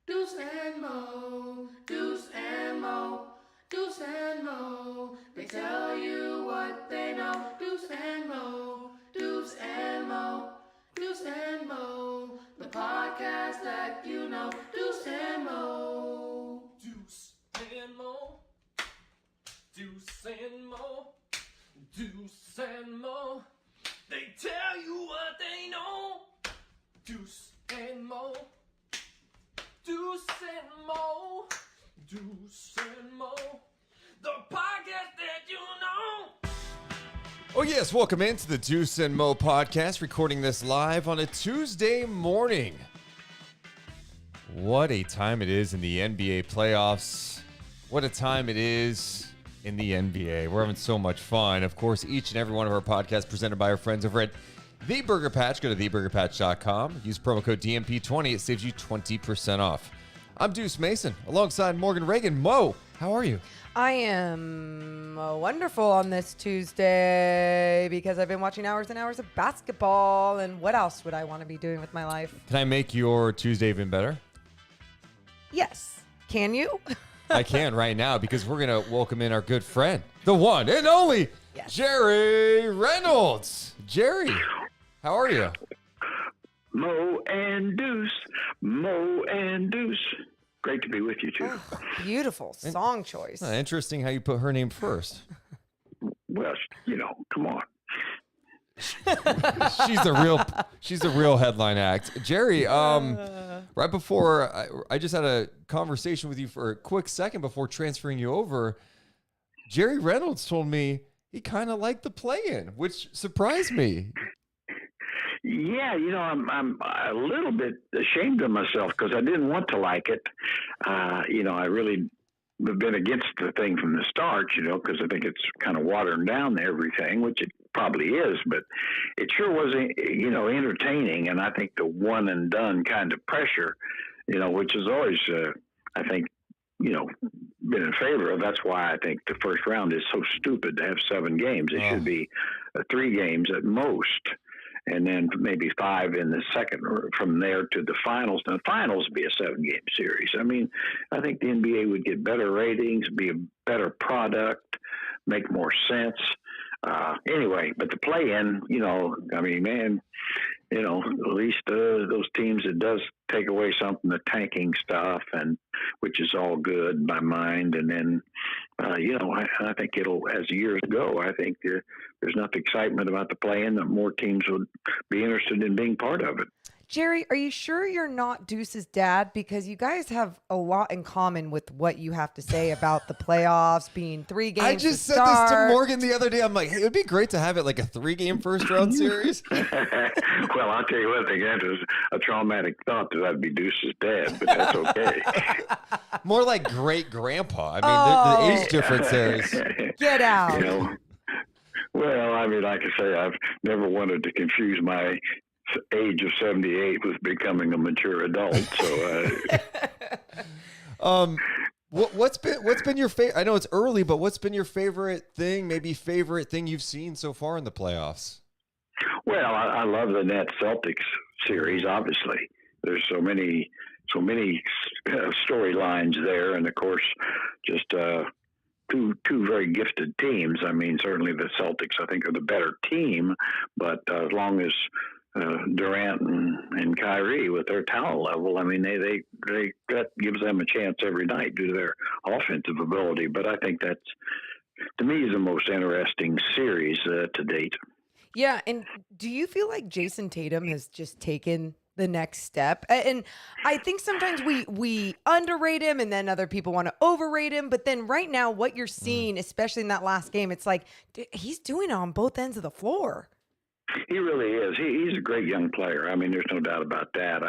Deuce and Mo, Deuce and Mo, Deuce and Mo. They tell you what they know. Deuce and Mo, Deuce and Mo, Deuce and Mo. The podcast that you know. Deuce and Mo. Deuce and Mo, Deuce and Mo, Deuce and Mo. They tell you what they know. Deuce and Mo. Deuce and Mo, Deuce and Mo, the podcast that you know. Oh yes, welcome into the Deuce and Mo podcast, recording this live on a Tuesday morning. What a time it is in the NBA playoffs. What a time it is in the NBA. We're having so much fun. Of course, each and every one of our podcasts presented by our friends over at The Burger Patch. Go to theburgerpatch.com. Use promo code DMP20. It saves you 20% off. I'm Deuce Mason, alongside Morgan Reagan. Mo, how are you? I am wonderful on this Tuesday because I've been watching hours and hours of basketball. And what else would I want to be doing with my life? Can I make your Tuesday even better? Yes. Can you? I can right now because we're going to welcome in our good friend, the one and only Yes. Jerry Reynolds. Jerry, how are you? Mo and Deuce, Mo and Deuce. Great to be with you, too. Oh, beautiful song choice. Interesting how you put her name first. Well, you know, come on. She's the real headline act. Jerry, right before I just had a conversation with you for a quick second before transferring you over. Jerry Reynolds told me he kind of liked the play-in, which surprised me. Yeah, you know, I'm a little bit ashamed of myself because I didn't want to like it. You know, I really have been against the thing from the start, you know, because I think it's kind of watering down everything, which it probably is, but it sure was, you know, entertaining. And I think the one and done kind of pressure, you know, which is always, I think, you know, been in favor of. That's why I think the first round is so stupid to have 7 games. It should be 3 games at most, and then maybe 5 in the second, or from there to the finals. Now, the finals would be a 7-game series. I mean, I think the NBA would get better ratings, be a better product, make more sense. Anyway, but the play-in, you know, I mean, man, you know, at least those teams, it does take away something, the tanking stuff, and which is all good in my mind. And then, you know, I think it'll, as years go, I think there's enough excitement about the play-in that more teams would be interested in being part of it. Jerry, are you sure you're not Deuce's dad? Because you guys have a lot in common with what you have to say about the playoffs being 3 games. I just said this to Morgan the other day. I'm like, hey, it would be great to have it like a 3-game first round series. Well, I'll tell you what, I think that was a traumatic thought that I'd be Deuce's dad, but that's okay. More like great grandpa. I mean, the age difference there is. Get out. You know, well, I mean, like I say, I've never wanted to confuse my age of 78 with becoming a mature adult. So, what's been your favorite? I know it's early, but what's been your favorite thing? Maybe favorite thing you've seen so far in the playoffs? well, I love the Nets Celtics series. Obviously, there's so many storylines there, and of course, just two very gifted teams. I mean, certainly the Celtics, I think, are the better team, but as long as Durant and Kyrie with their talent level, I mean, they that gives them a chance every night due to their offensive ability. But I think that's, to me, is the most interesting series to date. Yeah, and do you feel like Jayson Tatum has just taken the next step. And I think sometimes we underrate him and then other people want to overrate him. But then right now, what you're seeing, especially in that last game, it's like he's doing it on both ends of the floor. He really is. He's a great young player. I mean, there's no doubt about that.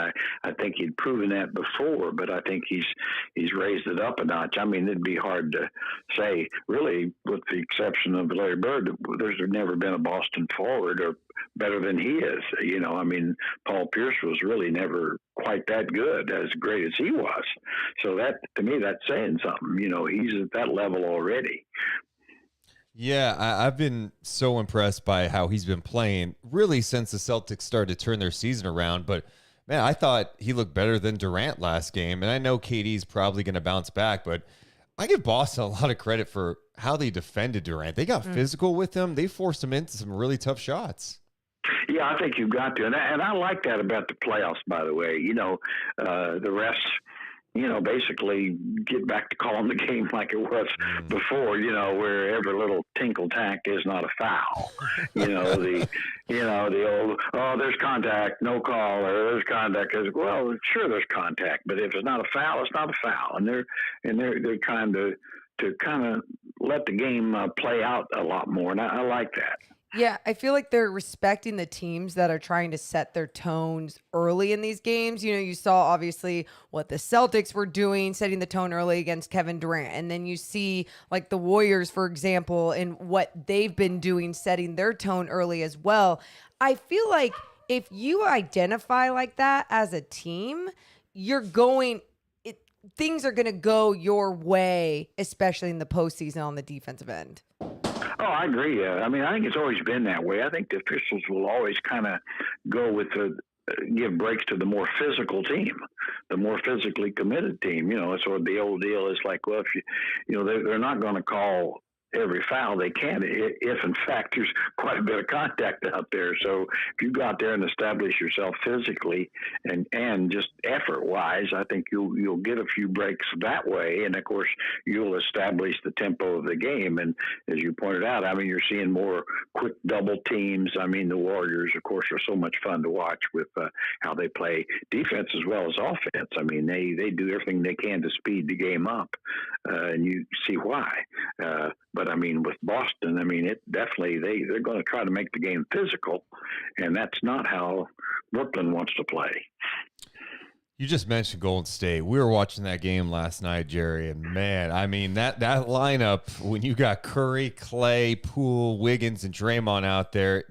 I think he'd proven that before, but I think he's raised it up a notch. I mean, it'd be hard to say, really, with the exception of Larry Bird, there's never been a Boston forward or better than he is. You know, I mean, Paul Pierce was really never quite that good, as great as he was. So that, to me, that's saying something. You know, he's at that level already. Yeah, I've been so impressed by how he's been playing really since the Celtics started to turn their season around. But, man, I thought he looked better than Durant last game. And I know KD's probably going to bounce back, but I give Boston a lot of credit for how they defended Durant. They got physical with him. They forced him into some really tough shots. Yeah, I think you've got to. And I like that about the playoffs, by the way. You know, the refs, you know, basically get back to calling the game like it was before, you know, where every little tinkle tack is not a foul. You know, the old, oh, there's contact, no call, or there's contact. Well, sure, there's contact, but if it's not a foul, it's not a foul. And they're trying to kind of let the game play out a lot more. And I like that. Yeah, I feel like they're respecting the teams that are trying to set their tones early in these games. You know, you saw obviously what the Celtics were doing, setting the tone early against Kevin Durant. And then you see like the Warriors, for example, and what they've been doing, setting their tone early as well. I feel like if you identify like that as a team, things are going to go your way, especially in the postseason on the defensive end. Oh, I agree. I mean, I think it's always been that way. I think the officials will always kind of go with give breaks to the more physical team, the more physically committed team. You know, so the old deal is like, well, if they're not going to call every foul they can if in fact there's quite a bit of contact out there. So if you go out there and establish yourself physically and just effort wise, I think you'll get a few breaks that way. And of course you'll establish the tempo of the game. And as you pointed out, I mean, you're seeing more quick double teams. I mean, the Warriors of course are so much fun to watch with how they play defense as well as offense. I mean, they do everything they can to speed the game up, and you see why. But I mean, with Boston, I mean, it definitely they're going to try to make the game physical, and that's not how Brooklyn wants to play. You just mentioned Golden State. We were watching that game last night, Jerry, and man, I mean that lineup when you got Curry, Clay, Poole, Wiggins, and Draymond out there,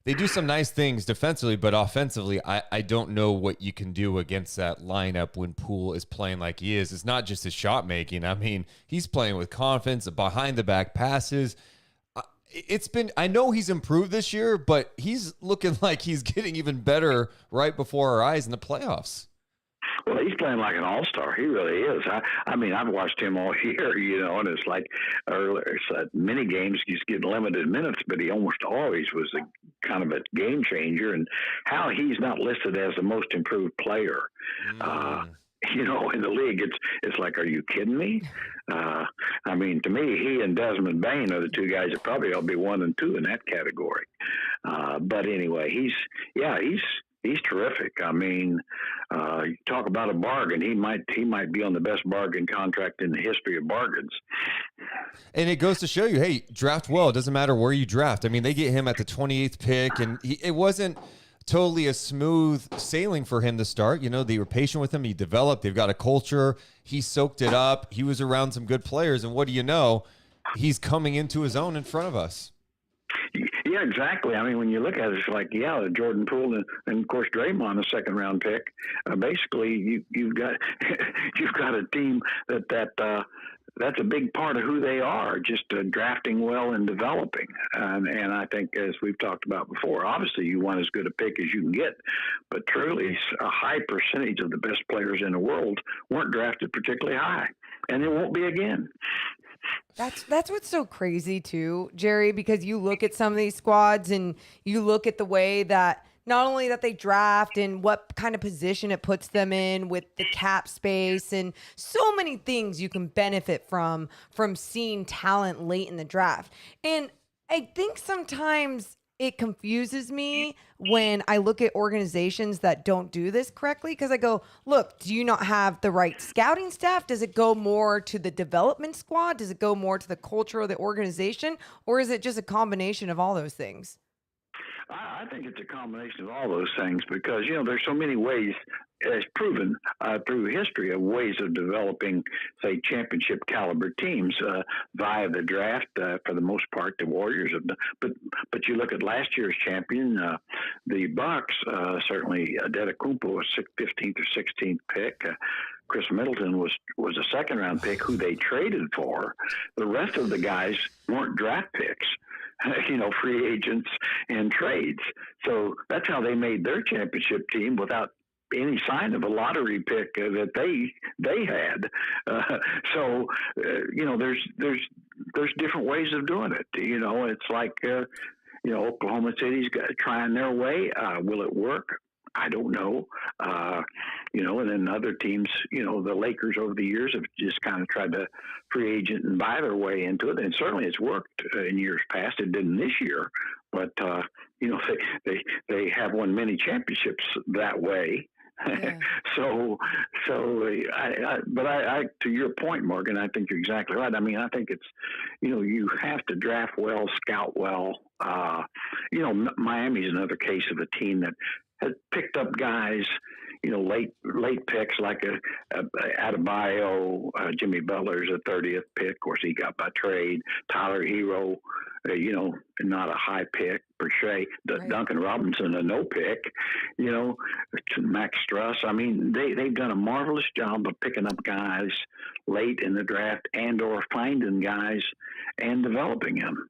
they do some nice things defensively, but offensively, I don't know what you can do against that lineup when Poole is playing like he is. It's not just his shot making. I mean, he's playing with confidence, behind the back passes. I know he's improved this year, but he's looking like he's getting even better right before our eyes in the playoffs. Well, he's playing like an all-star. He really is. I mean, I've watched him all year, you know, and it's like many games he's getting limited minutes, but he almost always was a kind of a game changer. And how he's not listed as the most improved player, you know, in the league, it's like, are you kidding me? I mean, to me, he and Desmond Bain are the two guys that probably ought to be 1 and 2 in that category. But anyway, he's terrific. I mean, you talk about a bargain. He might be on the best bargain contract in the history of bargains. And it goes to show you, hey, draft well. It doesn't matter where you draft. I mean, they get him at the 28th pick, and it wasn't totally a smooth sailing for him to start. You know, they were patient with him. He developed. They've got a culture. He soaked it up. He was around some good players, and what do you know? He's coming into his own in front of us. Yeah, exactly. I mean, when you look at it, it's like, yeah, Jordan Poole and of course Draymond, a second-round pick. Basically, you've got a team that's a big part of who they are, just drafting well and developing. And I think, as we've talked about before, obviously you want as good a pick as you can get, but truly a high percentage of the best players in the world weren't drafted particularly high, and they won't be again. That's what's so crazy too, Jerry, because you look at some of these squads and you look at the way that not only that they draft and what kind of position it puts them in with the cap space and so many things you can benefit from seeing talent late in the draft. And I think sometimes it confuses me when I look at organizations that don't do this correctly, because I go, look, do you not have the right scouting staff? Does it go more to the development squad? Does it go more to the culture of the organization? Or is it just a combination of all those things? I think it's a combination of all those things because, there's so many ways, as proven through history, of ways of developing, say, championship caliber teams via the draft. For the most part, the Warriors have done. But you look at last year's champion, the Bucks, certainly Antetokounmpo was 15th or 16th pick. Chris Middleton was a second-round pick who they traded for. The rest of the guys weren't draft picks. Free agents and trades. So that's how they made their championship team without any sign of a lottery pick that they had. There's different ways of doing it. It's like Oklahoma City's trying their way. Will it work? I don't know. And then other teams, the Lakers over the years have just kind of tried to free agent and buy their way into it. And certainly it's worked in years past. It didn't this year, but, they have won many championships that way. Yeah. But to your point, Morgan, I think you're exactly right. I mean, I think it's, you have to draft well, scout well. Miami's another case of a team that has picked up guys, late picks like Adebayo, Jimmy Butler's a 30th pick. Of course, he got by trade. Tyler Hero, not a high pick per se. Right. Duncan Robinson, a no pick. Max Struss. I mean, they've done a marvelous job of picking up guys late in the draft and/or finding guys and developing them.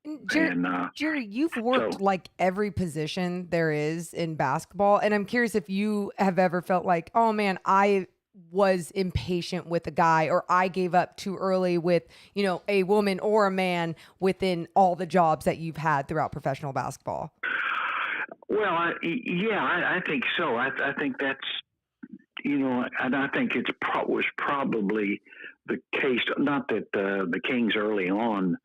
Jerry, you've worked like every position there is in basketball, and I'm curious if you have ever felt like, oh man, I was impatient with a guy, or I gave up too early with, a woman or a man within all the jobs that you've had throughout professional basketball. Well, I think so. I think that's, and I think was probably the case. Not that the Kings early on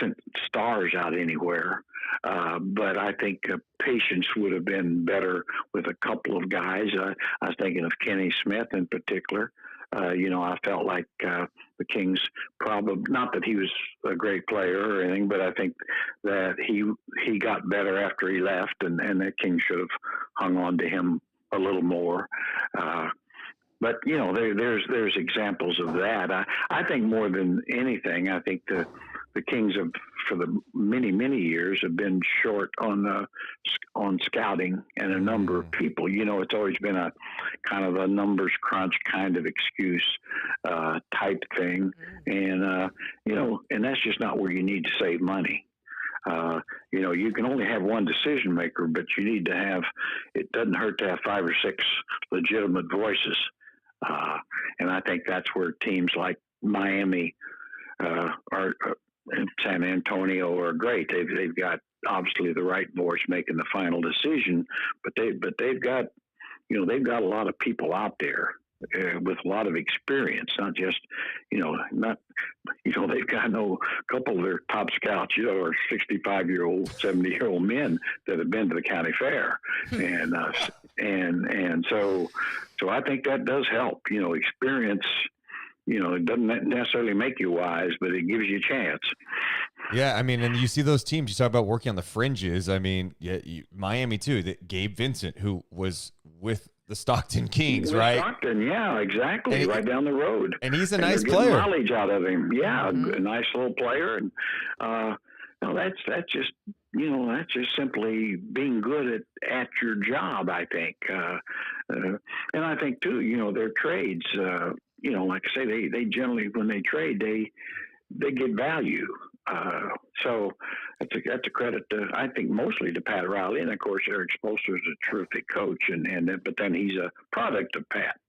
sent stars out anywhere, but I think patience would have been better with a couple of guys. I was thinking of Kenny Smith in particular. I felt like the Kings probably, not that he was a great player or anything, but I think that he got better after he left, and the Kings should have hung on to him a little more. But there's examples of that. I think more than anything, I think the Kings have, for the many years, have been short on scouting and a number of people. It's always been a kind of a numbers crunch kind of excuse type thing, and and that's just not where you need to save money. You can only have one decision maker, but you need to have. It doesn't hurt to have 5 or 6 legitimate voices. And I think that's where teams like Miami and San Antonio are great. They've got obviously the right voice making the final decision, but they've got a lot of people out there with a lot of experience, not just they've got a couple of their top scouts are 65-year-old, 70-year-old men that have been to the county fair, and so I think that does help. Experience. It doesn't necessarily make you wise, but it gives you a chance. Yeah, I mean, and you see those teams. You talk about working on the fringes. I mean, Miami too. Gabe Vincent, who was with the Stockton Kings, right? Stockton, yeah, exactly, right down the road. And he's a nice player. Knowledge out of him, yeah, a nice little player, and that's just simply being good at your job, I think, and I think too, their trades. Like I say, they generally, when they trade, they get value. So that's a credit to, I think, mostly to Pat Riley, and of course Eric Spoelstra is a terrific coach, but then he's a product of Pat,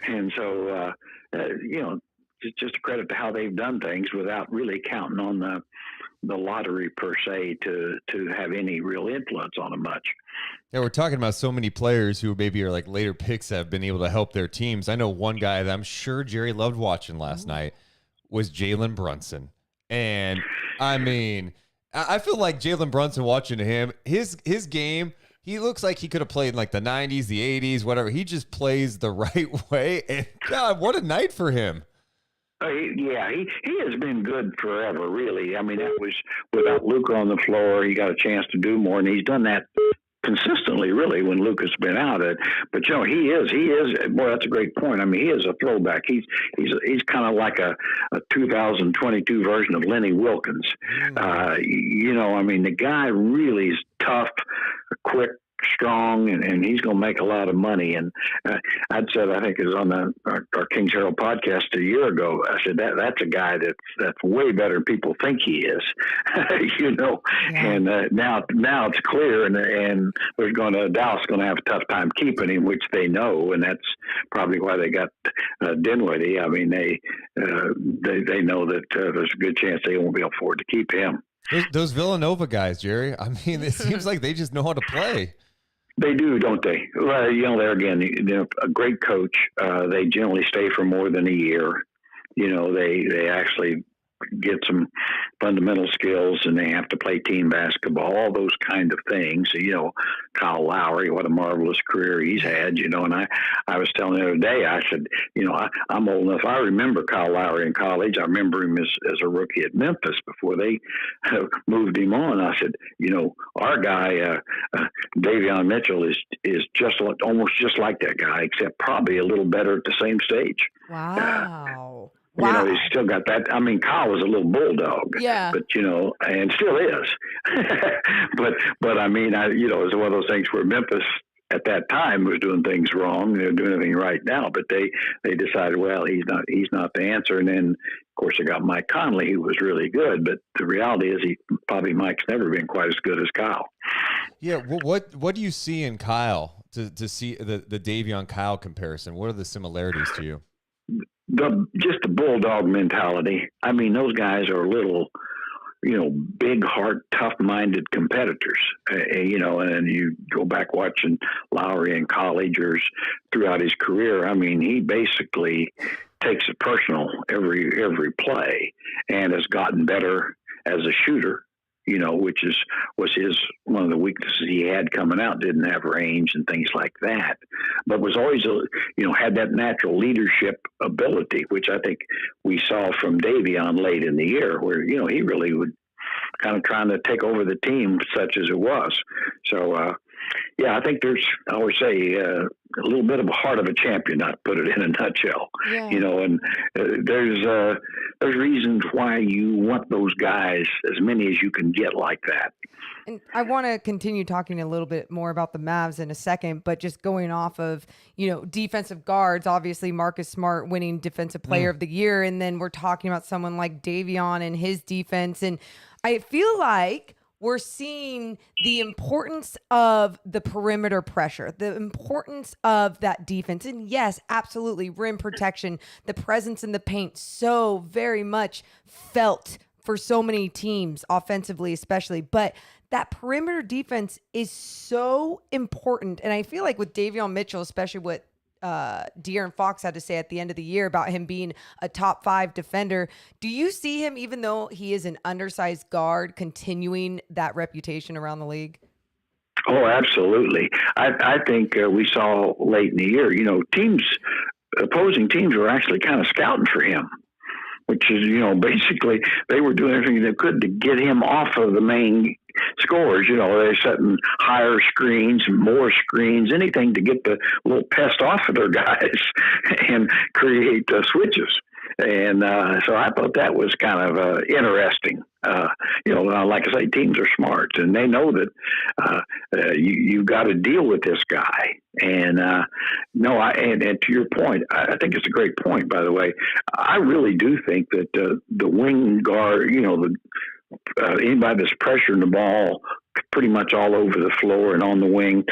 and so it's just a credit to how they've done things without really counting on the lottery per se to have any real influence on them much. Yeah, we're talking about so many players who maybe are like later picks have been able to help their teams. I know one guy that I'm sure Jerry loved watching last night was Jalen Brunson. And I mean, I feel like Jalen Brunson, watching him, his game, he looks like he could have played in like the 90s, the 80s, whatever. He just plays the right way. And God, what a night for him. He has been good forever, really. I mean, that was without Luka on the floor. He got a chance to do more, and he's done that consistently, really, when Luka's been out. But he is. Boy, that's a great point. I mean, he is a throwback. He's kind of like a 2022 version of Lenny Wilkins. I mean, the guy really is tough, quick, strong, and he's going to make a lot of money. And I'd said, I think it was on our Kings Herald podcast a year ago, I said that's a guy that's way better than people think he is. Yeah. And now it's clear, and Dallas going to have a tough time keeping him, which they know, and that's probably why they got Dinwiddie. I mean, they know that there's a good chance they won't be able to afford to keep him. Those Villanova guys, Jerry, I mean, it seems like they just know how to play. They do, don't they? Well, there again, a great coach. They generally stay for more than a year. They actually get some fundamental skills, and they have to play team basketball, all those kind of things. Kyle Lowry, what a marvelous career he's had, and I was telling the other day, I said, I'm old enough. I remember Kyle Lowry in college. I remember him as a rookie at Memphis before they moved him on. I said, our guy, Davion Mitchell is almost just like that guy, except probably a little better at the same stage. Wow. He's still got that. I mean, Kyle was a little bulldog. Yeah. But, and still is. but I mean, it's one of those things where Memphis at that time was doing things wrong. They're doing everything right now, but they decided, well, he's not the answer. And then, of course, they got Mike Conley, who was really good. But the reality is Mike's never been quite as good as Kyle. Yeah. Well, what do you see in Kyle to see the Davion Kyle comparison? What are the similarities to you? Just the bulldog mentality. I mean, those guys are little, big heart, tough-minded competitors. And you go back watching Lowry in college or throughout his career. I mean, he basically takes it personal every play, and has gotten better as a shooter. Which was one of the weaknesses he had coming out. Didn't have range and things like that, but was always had that natural leadership ability, which I think we saw from Davion late in the year, where he really would kind of trying to take over the team, such as it was. So I think there's, I always say, a little bit of a heart of a champion, not to put it in a nutshell. Yeah. And there's reasons why you want those guys, as many as you can get like that. And I want to continue talking a little bit more about the Mavs in a second, but just going off of, defensive guards, obviously Marcus Smart winning Defensive Player of the Year. And then we're talking about someone like Davion and his defense. And I feel like we're seeing the importance of the perimeter pressure, the importance of that defense. And yes, absolutely, rim protection, the presence in the paint, so very much felt for so many teams, offensively especially. But that perimeter defense is so important. And I feel like with Davion Mitchell, especially what De'Aaron Fox had to say at the end of the year about him being a top 5 defender. Do you see him, even though he is an undersized guard, continuing that reputation around the league? Oh, absolutely. I think we saw late in the year, opposing teams were actually kind of scouting for him, which is, basically they were doing everything they could to get him off of the main scores. They're setting higher screens, more screens, anything to get the little pest off of their guys and create switches. And so I thought that was kind of interesting. Like I say, teams are smart, and they know that you've got to deal with this guy. And and to your point, I think it's a great point, by the way. I really do think that the wing guard, anybody that's pressuring the ball pretty much all over the floor and on the wing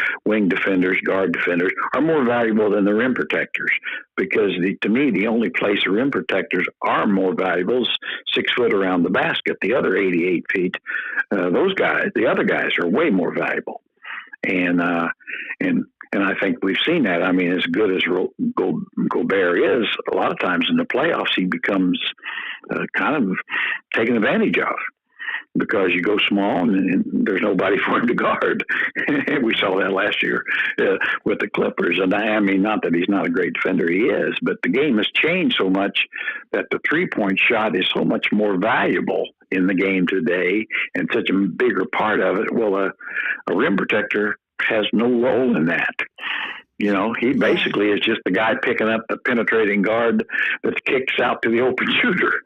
defenders, guard defenders, are more valuable than the rim protectors, because to me, the only place the rim protectors are more valuable is 6 foot around the basket. The other 88 feet, those guys, the other guys, are way more valuable. And I think we've seen that. I mean, as good as Gobert is, a lot of times in the playoffs, he becomes kind of taken advantage of. because you go small and there's nobody for him to guard. We saw that last year with the Clippers. And I mean, not that he's not a great defender, he is, but the game has changed so much that the 3-point shot is so much more valuable in the game today and such a bigger part of it. Well, a rim protector has no role in that. You know, he basically is just the guy picking up the penetrating guard that kicks out to the open shooter.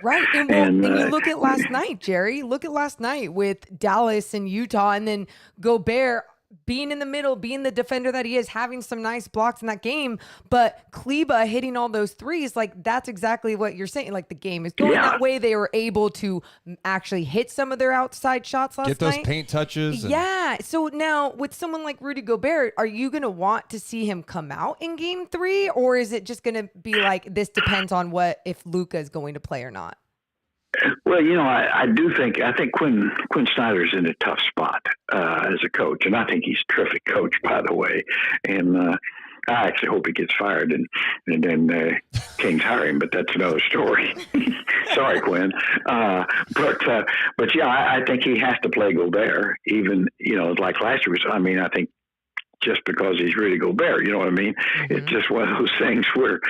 Right. And you look at last night, Jerry. Look at last night with Dallas and Utah, and then Gobert being in the middle, being the defender that he is, having some nice blocks in that game. But Kleba hitting all those threes, like that's exactly what you're saying. Like the game is going that way. They were able to actually hit some of their outside shots last night. Get those paint touches. Yeah. So now with someone like Rudy Gobert, are you going to want to see him come out in game 3? Or is it just going to be like, this depends on if Luka is going to play or not? Well, you know, I think Quinn Snyder's in a tough spot as a coach, and I think he's a terrific coach, by the way. And I actually hope he gets fired and then Kings hire him, but that's another story. Sorry, Quinn. But yeah, I think he has to play Gobert, even, you know, like last year. I mean, I think just because he's Rudy Gobert, you know what I mean? Mm-hmm. It's just one of those things where,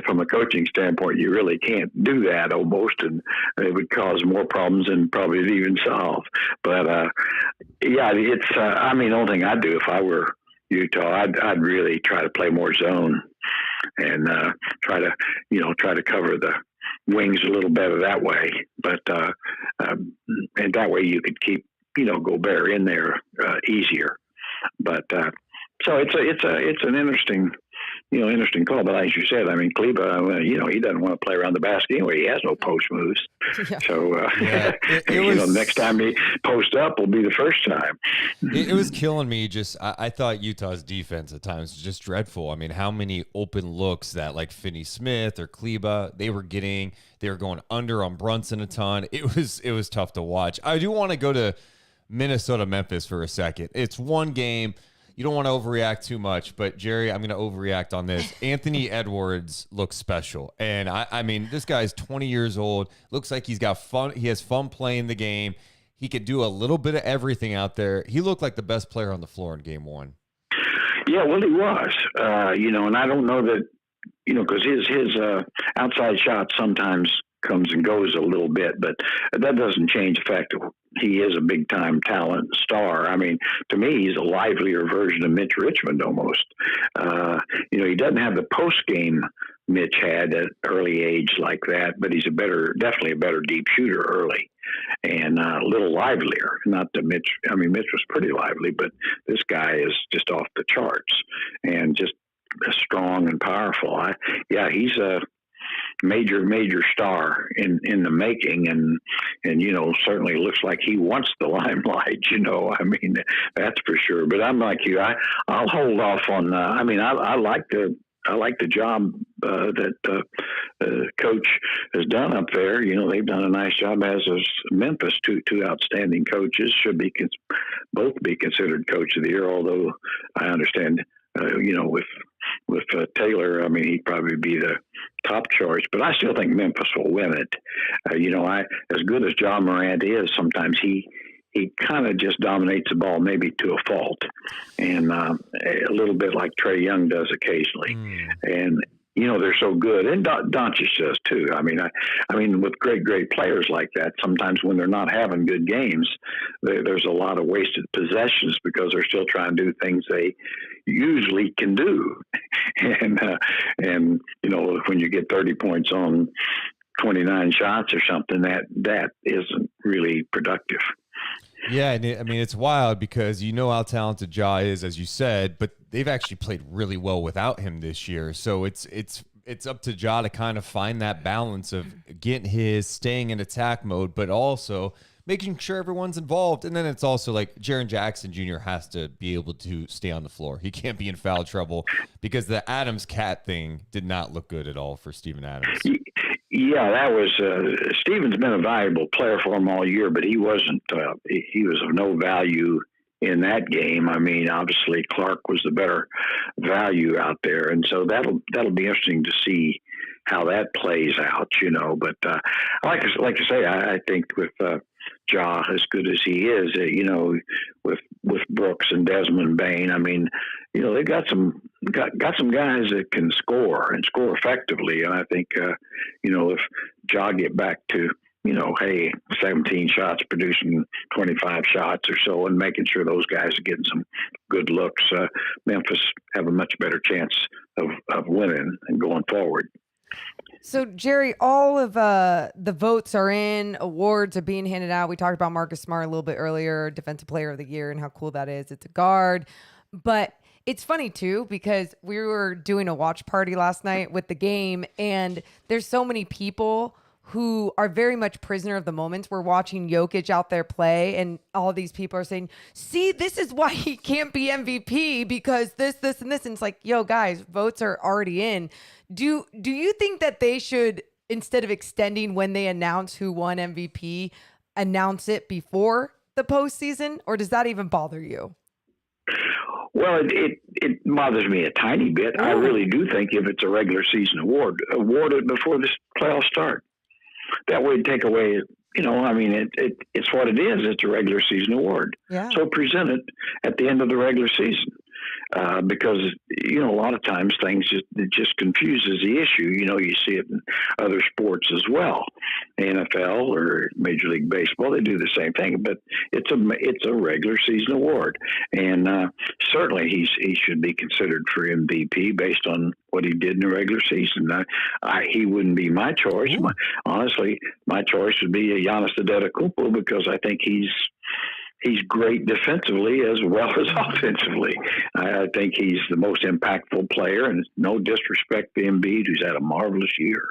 from a coaching standpoint, you really can't do that almost, and it would cause more problems than probably it'd even solve. But yeah, it's. I mean, the only thing I'd do if I were Utah, I'd really try to play more zone and try to cover the wings a little better that way. But and that way you could keep, you know, Gobert in there easier. But so it's an interesting call. But as you said, I mean, Kleba, you know, he doesn't want to play around the basket anyway. He has no post moves. Yeah. So next time he posts up will be the first time. It was killing me. I thought Utah's defense at times was just dreadful. I mean, how many open looks that like Finney-Smith or Kleba they were getting? They were going under on Brunson a ton. It was tough to watch. I do want to go to Minnesota-Memphis for a second. It's one game. You don't want to overreact too much, but Jerry, I'm going to overreact on this. Anthony Edwards looks special. And I mean, this guy's 20 years old. Looks like he's got fun. He has fun playing the game. He could do a little bit of everything out there. He looked like the best player on the floor in game 1. Yeah, well, he was, you know, and I don't know that, you know, because his outside shot sometimes comes and goes a little bit, but that doesn't change the fact that he is a big time talent star. I mean, to me, he's a livelier version of Mitch Richmond almost. You know, he doesn't have the post game Mitch had at early age like that, but he's definitely a better deep shooter early and a little livelier. Not that Mitch was pretty lively, but this guy is just off the charts and just strong and powerful. He's a major star in the making, and you know, certainly looks like he wants the limelight, you know. I mean, that's for sure. But I'm like you, I'll hold off on I like the job that coach has done up there. You know, they've done a nice job, as is Memphis. Two outstanding coaches should both be considered coach of the year, although I understand you know, with Taylor, I mean, he'd probably be the top choice, but I still think Memphis will win it. You know, as good as John Morant is, sometimes he kind of just dominates the ball, maybe to a fault, and a little bit like Trae Young does occasionally. And you know, they're so good, and Doncic does too. I mean, with great players like that, sometimes when they're not having good games, there's a lot of wasted possessions because they're still trying to do things they usually can do. And you know, when you get 30 points on 29 shots or something, that isn't really productive. Yeah, and I mean, it's wild because you know how talented Ja is, as you said, but they've actually played really well without him this year. So it's up to Ja to kind of find that balance of getting staying in attack mode, but also making sure everyone's involved. And then it's also like Jaren Jackson Jr. has to be able to stay on the floor. He can't be in foul trouble because the Adams cat thing did not look good at all for Steven Adams. Yeah, that was Steven's been a valuable player for him all year, but he wasn't. He was of no value in that game. I mean, obviously Clark was the better value out there, and so that'll be interesting to see how that plays out, But like I say, I think with Ja, as good as he is, with Brooks and Desmond Bain, I mean, they got some guys that can score and score effectively, and I think if Ja get back to 17 shots, producing 25 shots or so, and making sure those guys are getting some good looks, Memphis have a much better chance of winning and going forward. So, Jerry, all of the votes are in. Awards are being handed out. We talked about Marcus Smart a little bit earlier, Defensive Player of the Year, and how cool that is. It's a guard. But it's funny, too, because we were doing a watch party last night with the game, and there's so many people who are very much prisoner of the moment. We're watching Jokic out there play, and all these people are saying, see, this is why he can't be MVP, because this, and this. And it's like, yo, guys, votes are already in. Do you think that they should, instead of extending when they announce who won MVP, announce it before the postseason? Or does that even bother you? Well, it bothers me a tiny bit. I really do think if it's a regular season award it before this playoffs start. That would take away, it's what it is. It's a regular season award. Yeah. So present it at the end of the regular season. Because, a lot of times it just confuses the issue. You see it in other sports as well. NFL or Major League Baseball, they do the same thing, but it's a regular season award. And certainly he should be considered for MVP based on what he did in the regular season. He wouldn't be my choice. Honestly, my choice would be Giannis Antetokounmpo, because I think he's great defensively as well as offensively. I think he's the most impactful player, and no disrespect to Embiid, who's had a marvelous year,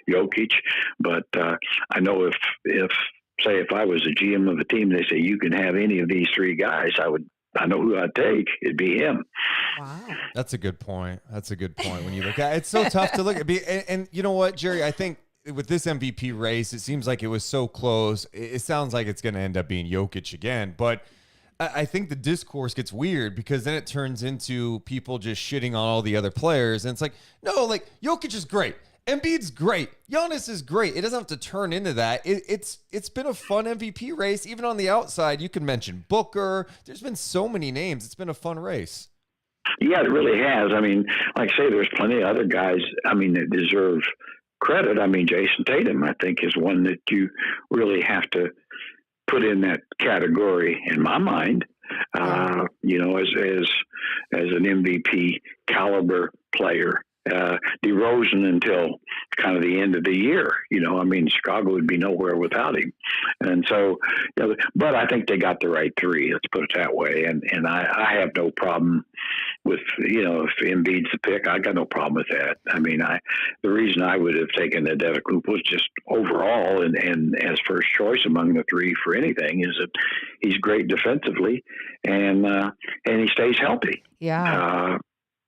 Jokic. But I know if I was a GM of a team, they say you can have any of these three guys, I know who I'd take. It'd be him. Wow. That's a good point. When you look at it. It's so tough to look at. And you know what, Jerry, I think with this MVP race, it seems like it was so close. It sounds like it's going to end up being Jokic again. But I think the discourse gets weird, because then it turns into people just shitting on all the other players. And it's like, no, like Jokic is great. Embiid's great. Giannis is great. It doesn't have to turn into that. It's been a fun MVP race. Even on the outside, you can mention Booker. There's been so many names. It's been a fun race. Yeah, it really has. I mean, like I say, there's plenty of other guys, that deserve credit. Jayson Tatum, I think, is one that you really have to put in that category in my mind. As an MVP caliber player. DeRozan until kind of the end of the year. Chicago would be nowhere without him. And so, but I think they got the right three, let's put it that way. And I have no problem with, if Embiid's the pick, I got no problem with that. The reason I would have taken Antetokounmpo was just overall and as first choice among the three for anything is that he's great defensively and he stays healthy. Yeah.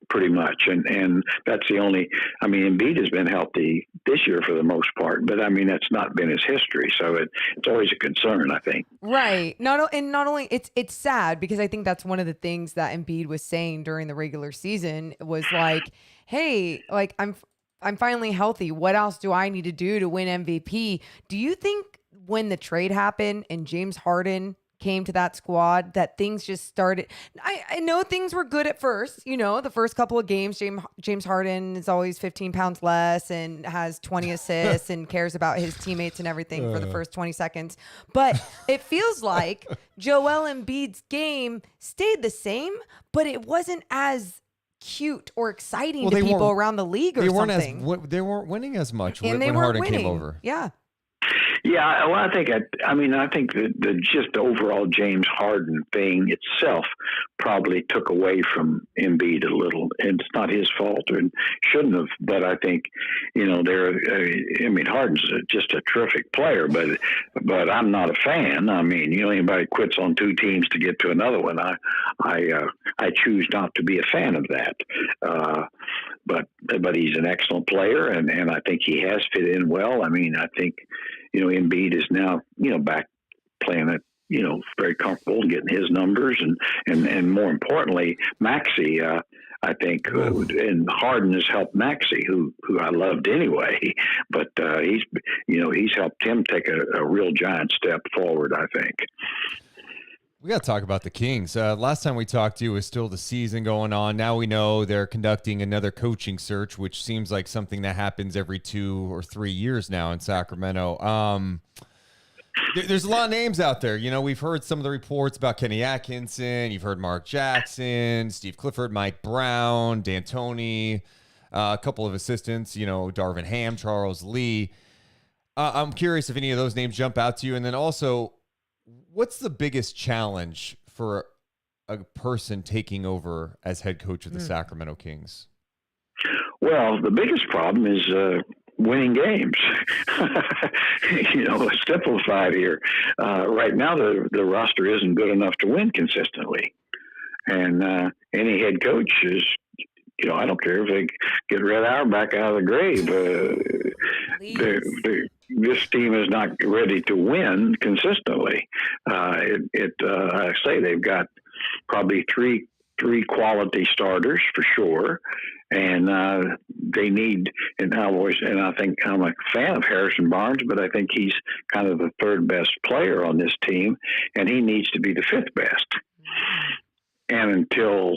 Pretty much. And that's the only, Embiid has been healthy this year for the most part, but that's not been his history. So it's always a concern, I think. Right. Not only it's sad, because I think that's one of the things that Embiid was saying during the regular season was like, hey, like I'm finally healthy. What else do I need to do to win MVP? Do you think when the trade happened and James Harden came to that squad, that things just started? I know things were good at first, the first couple of games, James Harden is always 15 pounds less and has 20 assists and cares about his teammates and everything for the first 20 seconds. But it feels like Joel Embiid's game stayed the same, but it wasn't as cute or exciting to people around the league or something. They weren't winning as much and when Harden came over. Yeah. Yeah, well, I think the just overall James Harden thing itself probably took away from Embiid a little. And it's not his fault and shouldn't have, but I think, Harden's just a terrific player, but I'm not a fan. Anybody quits on two teams to get to another one. I choose not to be a fan of that. But he's an excellent player, and I think he has fit in well. I think, Embiid is now, back playing it, very comfortable getting his numbers and more importantly, Maxey, I think, and Harden has helped Maxey, who I loved anyway, but he's helped him take a real giant step forward, I think. We got to talk about the Kings. Last time we talked to you was still the season going on. Now we know they're conducting another coaching search, which seems like something that happens every 2 or 3 years now in Sacramento. There's a lot of names out there. You know, we've heard some of the reports about Kenny Atkinson. You've heard Mark Jackson, Steve Clifford, Mike Brown, D'Antoni, a couple of assistants, Darvin Ham, Charles Lee. I'm curious if any of those names jump out to you. And then also, what's the biggest challenge for a person taking over as head coach of the Sacramento Kings? Well, the biggest problem is winning games. Simplified here. Right now, the roster isn't good enough to win consistently. And any head coach is, I don't care if they get Red Auerbach out of the grave. This team is not ready to win consistently. I say they've got probably three quality starters for sure, and they need. And I think I'm a fan of Harrison Barnes, but I think he's kind of the third best player on this team, and he needs to be the fifth best. And until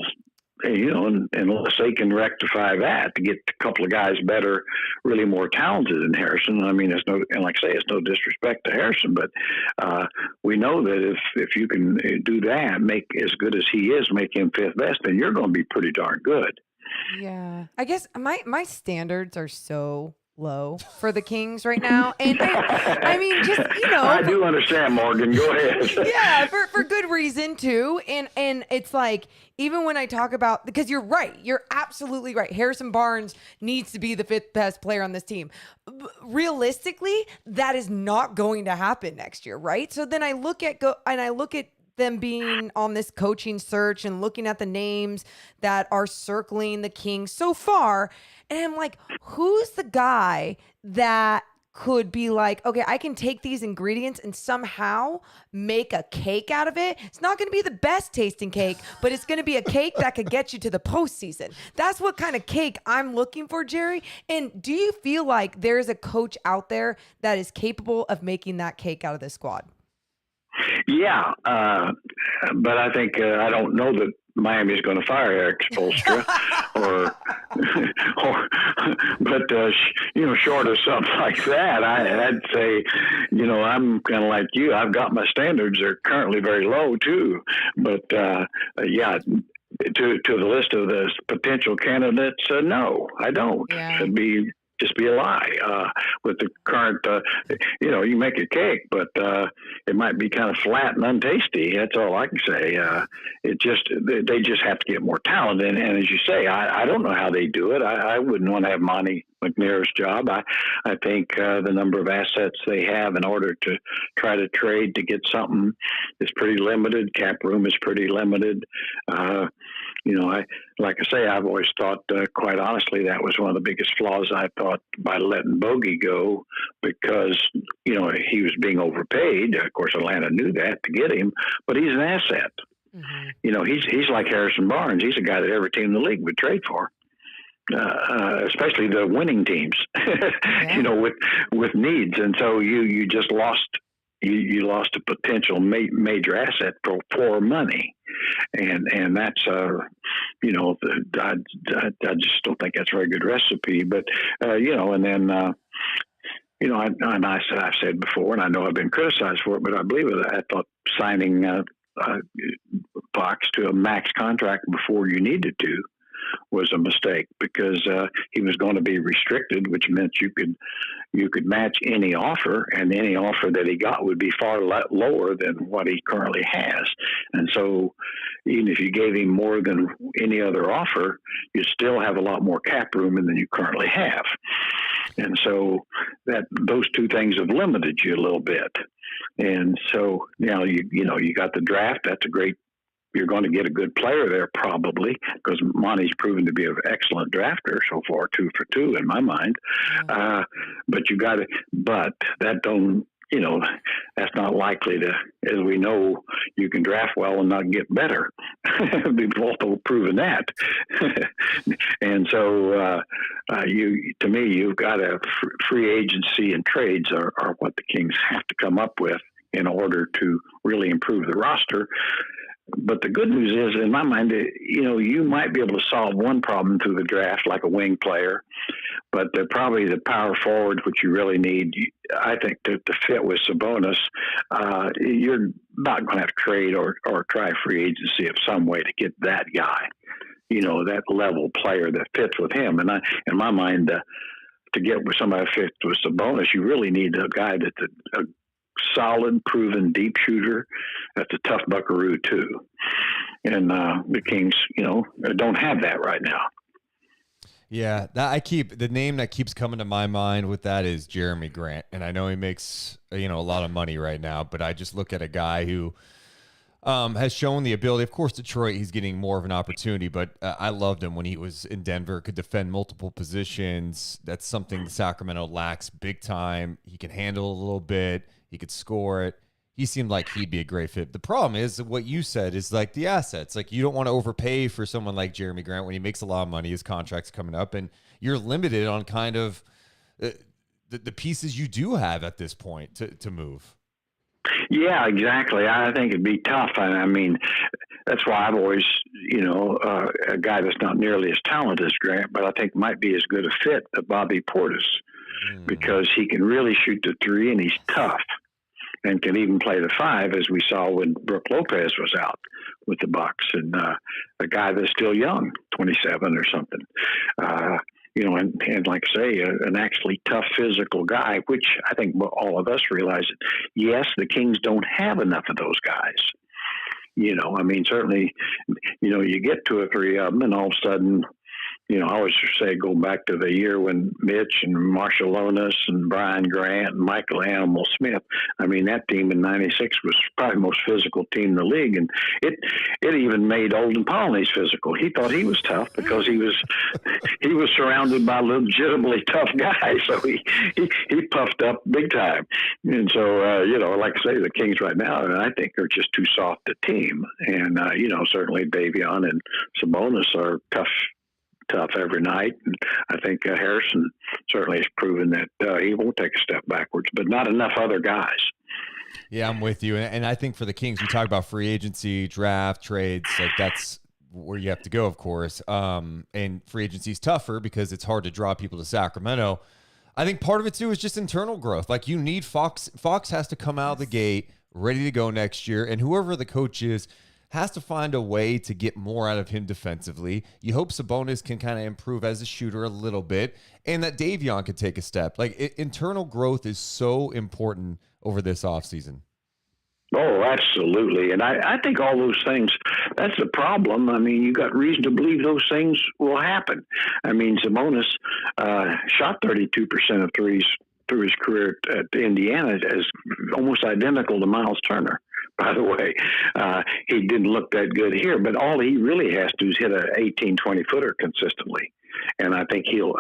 unless they can rectify that to get a couple of guys better, really more talented than Harrison. I mean, it's no disrespect to Harrison, but we know that if you can do that, make as good as he is, make him fifth best, then you're going to be pretty darn good. Yeah. I guess my standards are so low for the Kings right now. And I mean, just, I do understand, Morgan. Go ahead. Yeah, for good reason too. And it's like, even when I talk about, because you're right, you're absolutely right. Harrison Barnes needs to be the fifth best player on this team. Realistically, that is not going to happen next year, right? So then I look at them being on this coaching search and looking at the names that are circling the Kings so far. And I'm like, who's the guy that could be like, okay, I can take these ingredients and somehow make a cake out of it. It's not going to be the best tasting cake, but it's going to be a cake that could get you to the postseason. That's what kind of cake I'm looking for, Jerry. And do you feel like there's a coach out there that is capable of making that cake out of this squad? Yeah, but I think I don't know that Miami's going to fire Eric Spoelstra, but short of something like that, I'd say, I'm kind of like you. I've got my standards; they're currently very low too. But to the list of the potential candidates, no, I don't. Yeah. It'd just be a lie. With the current, you make a cake, but it might be kind of flat and untasty. That's all I can say. They just have to get more talent. And as you say, I don't know how they do it. I wouldn't want to have Monty McNair's job. I think the number of assets they have in order to try to trade to get something is pretty limited. Cap room is pretty limited. I've always thought, quite honestly, that was one of the biggest flaws I thought by letting Boogie go, because, he was being overpaid. Of course, Atlanta knew that to get him, but he's an asset. Mm-hmm. He's like Harrison Barnes. He's a guy that every team in the league would trade for. Especially the winning teams, with needs. And so you just lost, you lost a potential major asset for poor money. And that's, I just don't think that's a very good recipe, but, and then, I've said before, and I know I've been criticized for it, but I believe it. I thought signing Fox to a max contract before you needed to was a mistake, because he was going to be restricted, which meant you could match any offer, and any offer that he got would be far lower than what he currently has. And so even if you gave him more than any other offer, you still have a lot more cap room than you currently have. And so those two things have limited you a little bit. And so now you got the draft. That's a great. You're going to get a good player there probably, because Monty's proven to be an excellent drafter so far, 2 for 2 in my mind. But that don't that's not likely to, as we know, you can draft well and not get better. We've also proven that. And so, to me, you've got a free agency and trades are what the Kings have to come up with in order to really improve the roster. But the good news is, in my mind, you might be able to solve one problem through the draft, like a wing player, but they're probably the power forward, which you really need. I think to fit with Sabonis, you're not going to have to trade or try free agency of some way to get that guy, that level player that fits with him. And in my mind, to get with somebody that fits with Sabonis, you really need a guy that's a solid, proven deep shooter. That's a tough buckaroo too. And the Kings, don't have that right now. Yeah, the name that keeps coming to my mind with that is Jeremy Grant, and I know he makes a lot of money right now, but I just look at a guy who has shown the ability. Of course, Detroit, he's getting more of an opportunity, but I loved him when he was in Denver. Could defend multiple positions. That's something Sacramento lacks big time. He can handle a little bit. He could score it. He seemed like he'd be a great fit. The problem is what you said is like the assets. Like you don't want to overpay for someone like Jeremy Grant when he makes a lot of money. His contract's coming up, and you're limited on kind of the pieces you do have at this point to move. Yeah, exactly. I think it'd be tough. I mean, that's why I've always, a guy that's not nearly as talented as Grant, but I think might be as good a fit as Bobby Portis because he can really shoot the three and he's tough and can even play the five, as we saw when Brook Lopez was out with the Bucks, and a guy that's still young, 27 or something. And like I say, an actually tough physical guy, which I think all of us realize that, yes, the Kings don't have enough of those guys. Certainly, you get two or three of them, and all of a sudden, I always say go back to the year when Mitch and Marshallonis and Brian Grant and Michael Animal Smith. I mean, that team in '96 was probably the most physical team in the league, and it even made Olden Polynice physical. He thought he was tough because he was surrounded by legitimately tough guys, so he puffed up big time. And so like I say, the Kings right now, I think are just too soft a team, and certainly Davion and Sabonis are tough every night. And I think Harrison certainly has proven that he won't take a step backwards, but not enough other guys. Yeah, I'm with you. And I think for the Kings, we talk about free agency, draft, trades, like that's where you have to go, of course. And free agency is tougher because it's hard to draw people to Sacramento. I think part of it too is just internal growth. Like you need Fox. Fox has to come out of the gate ready to go next year. And whoever the coach is, has to find a way to get more out of him defensively. You hope Sabonis can kind of improve as a shooter a little bit, and that Davion could take a step. Like internal growth is so important over this offseason. Oh, absolutely. And I think all those things, that's the problem. I mean, you got reason to believe those things will happen. I mean, Sabonis shot 32% of threes through his career at Indiana, as almost identical to Miles Turner. By the way, he didn't look that good here, but all he really has to do is hit an 18, 20-footer consistently. And I think he'll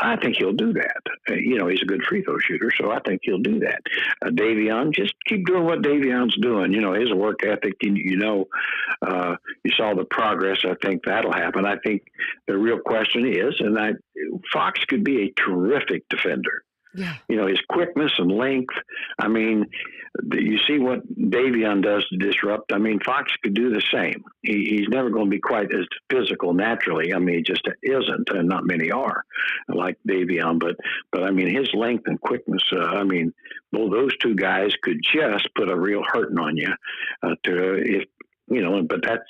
do that. He's a good free throw shooter, so I think he'll do that. Davion, just keep doing what Davion's doing. His work ethic, you saw the progress. I think that'll happen. I think the real question is, Fox could be a terrific defender. Yeah. His quickness and length. I mean, you see what Davion does to disrupt. I mean, Fox could do the same. He's never going to be quite as physical naturally. I mean, he just isn't, and not many are like Davion. But I mean, his length and quickness. Those two guys could just put a real hurting on you. But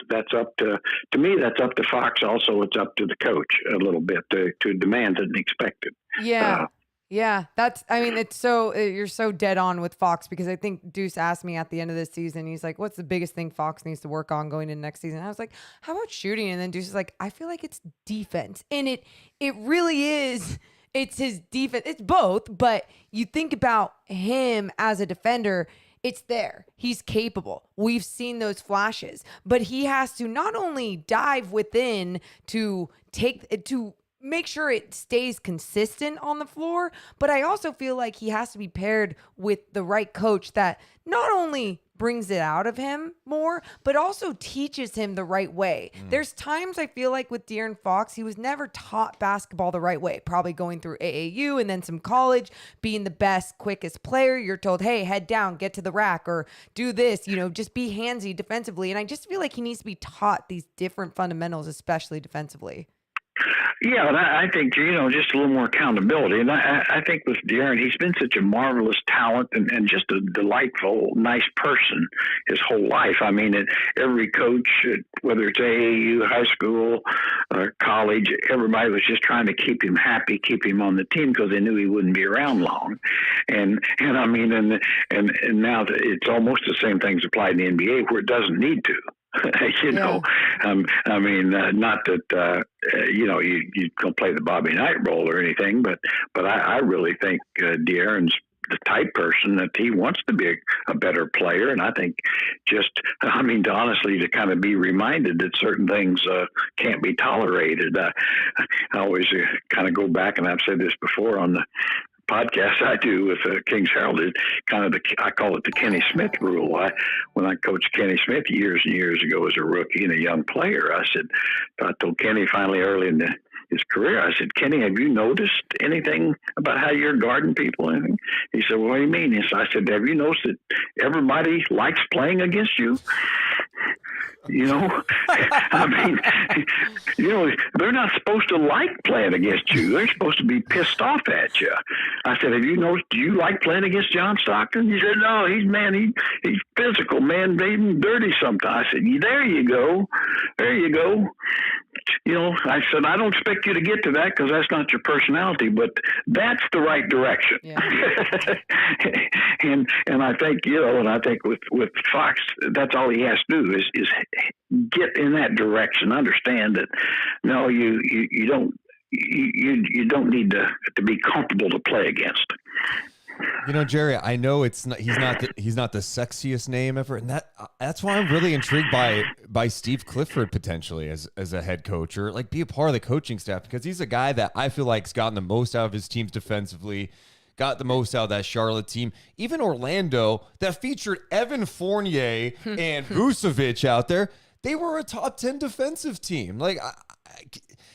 that's up to me. That's up to Fox. Also, it's up to the coach a little bit to demand it and expect it. Yeah. Yeah, you're so dead on with Fox, because I think Deuce asked me at the end of this season, he's like, what's the biggest thing Fox needs to work on going into next season? And I was like, how about shooting? And then Deuce is like, I feel like it's defense. And it really is. It's his defense. It's both. But you think about him as a defender, it's there. He's capable. We've seen those flashes. But he has to not only dive within to make sure it stays consistent on the floor. But I also feel like he has to be paired with the right coach that not only brings it out of him more, but also teaches him the right way. There's times I feel like with De'Aaron Fox, he was never taught basketball the right way, probably going through AAU and then some college, being the best, quickest player. You're told, hey, head down, get to the rack, or do this, just be handsy defensively. And I just feel like he needs to be taught these different fundamentals, especially defensively. Yeah, and I think, just a little more accountability. And I think with De'Aaron, he's been such a marvelous talent and just a delightful, nice person his whole life. I mean, every coach, whether it's AAU, high school, college, everybody was just trying to keep him happy, keep him on the team because they knew he wouldn't be around long. And I mean, and now it's almost the same things applied in the NBA where it doesn't need to. I mean, not that you go play the Bobby Knight role or anything, but I really think De'Aaron's the type person that he wants to be a better player, and I think honestly, to kind of be reminded that certain things can't be tolerated. I always kind of go back, and I've said this before on the podcast I do with King's Herald, is kind of I call it the Kenny Smith rule. When I coached Kenny Smith years and years ago as a rookie and a young player, I told Kenny finally early in his career, I said, Kenny, have you noticed anything about how you're guarding people? And he said, well, what do you mean? And so I said, have you noticed that everybody likes playing against you? I mean, they're not supposed to like playing against you. They're supposed to be pissed off at you. I said, have you noticed, do you like playing against John Stockton? He said, no, he's physical, man, even dirty sometimes. I said, there you go. There you go. I said, I don't expect you to get to that because that's not your personality, but that's the right direction. Yeah. and I think, and I think with Fox, that's all he has to do is get in that direction. Understand that no, you don't need to be comfortable to play against. Jerry, I know he's not the sexiest name ever, and that's why I'm really intrigued by Steve Clifford potentially as a head coach, or like be a part of the coaching staff, because he's a guy that I feel like's gotten the most out of his teams defensively, got the most out of that Charlotte team, even Orlando that featured Evan Fournier and Vucevic out there. They were a top 10 defensive team. Like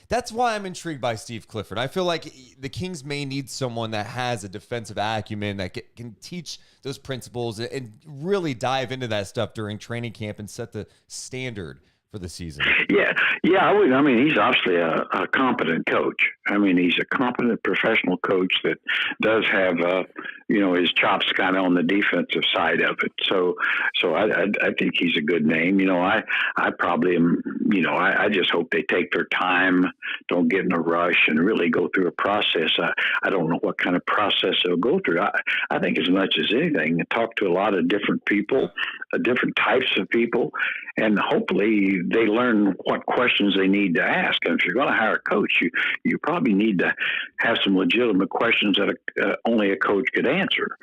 that's why I'm intrigued by Steve Clifford. I feel like the Kings may need someone that has a defensive acumen that can teach those principles and really dive into that stuff during training camp and set the standard for the season. Yeah. I mean, he's obviously a competent coach. I mean, he's a competent professional coach that does have, his chops kind of on the defensive side of it. So I think he's a good name. I probably am, I just hope they take their time, don't get in a rush, and really go through a process. I don't know what kind of process they'll go through. I think as much as anything, talk to a lot of different people, different types of people, and hopefully they learn what questions they need to ask. And if you're going to hire a coach, you probably need to have some legitimate questions that only a coach could answer.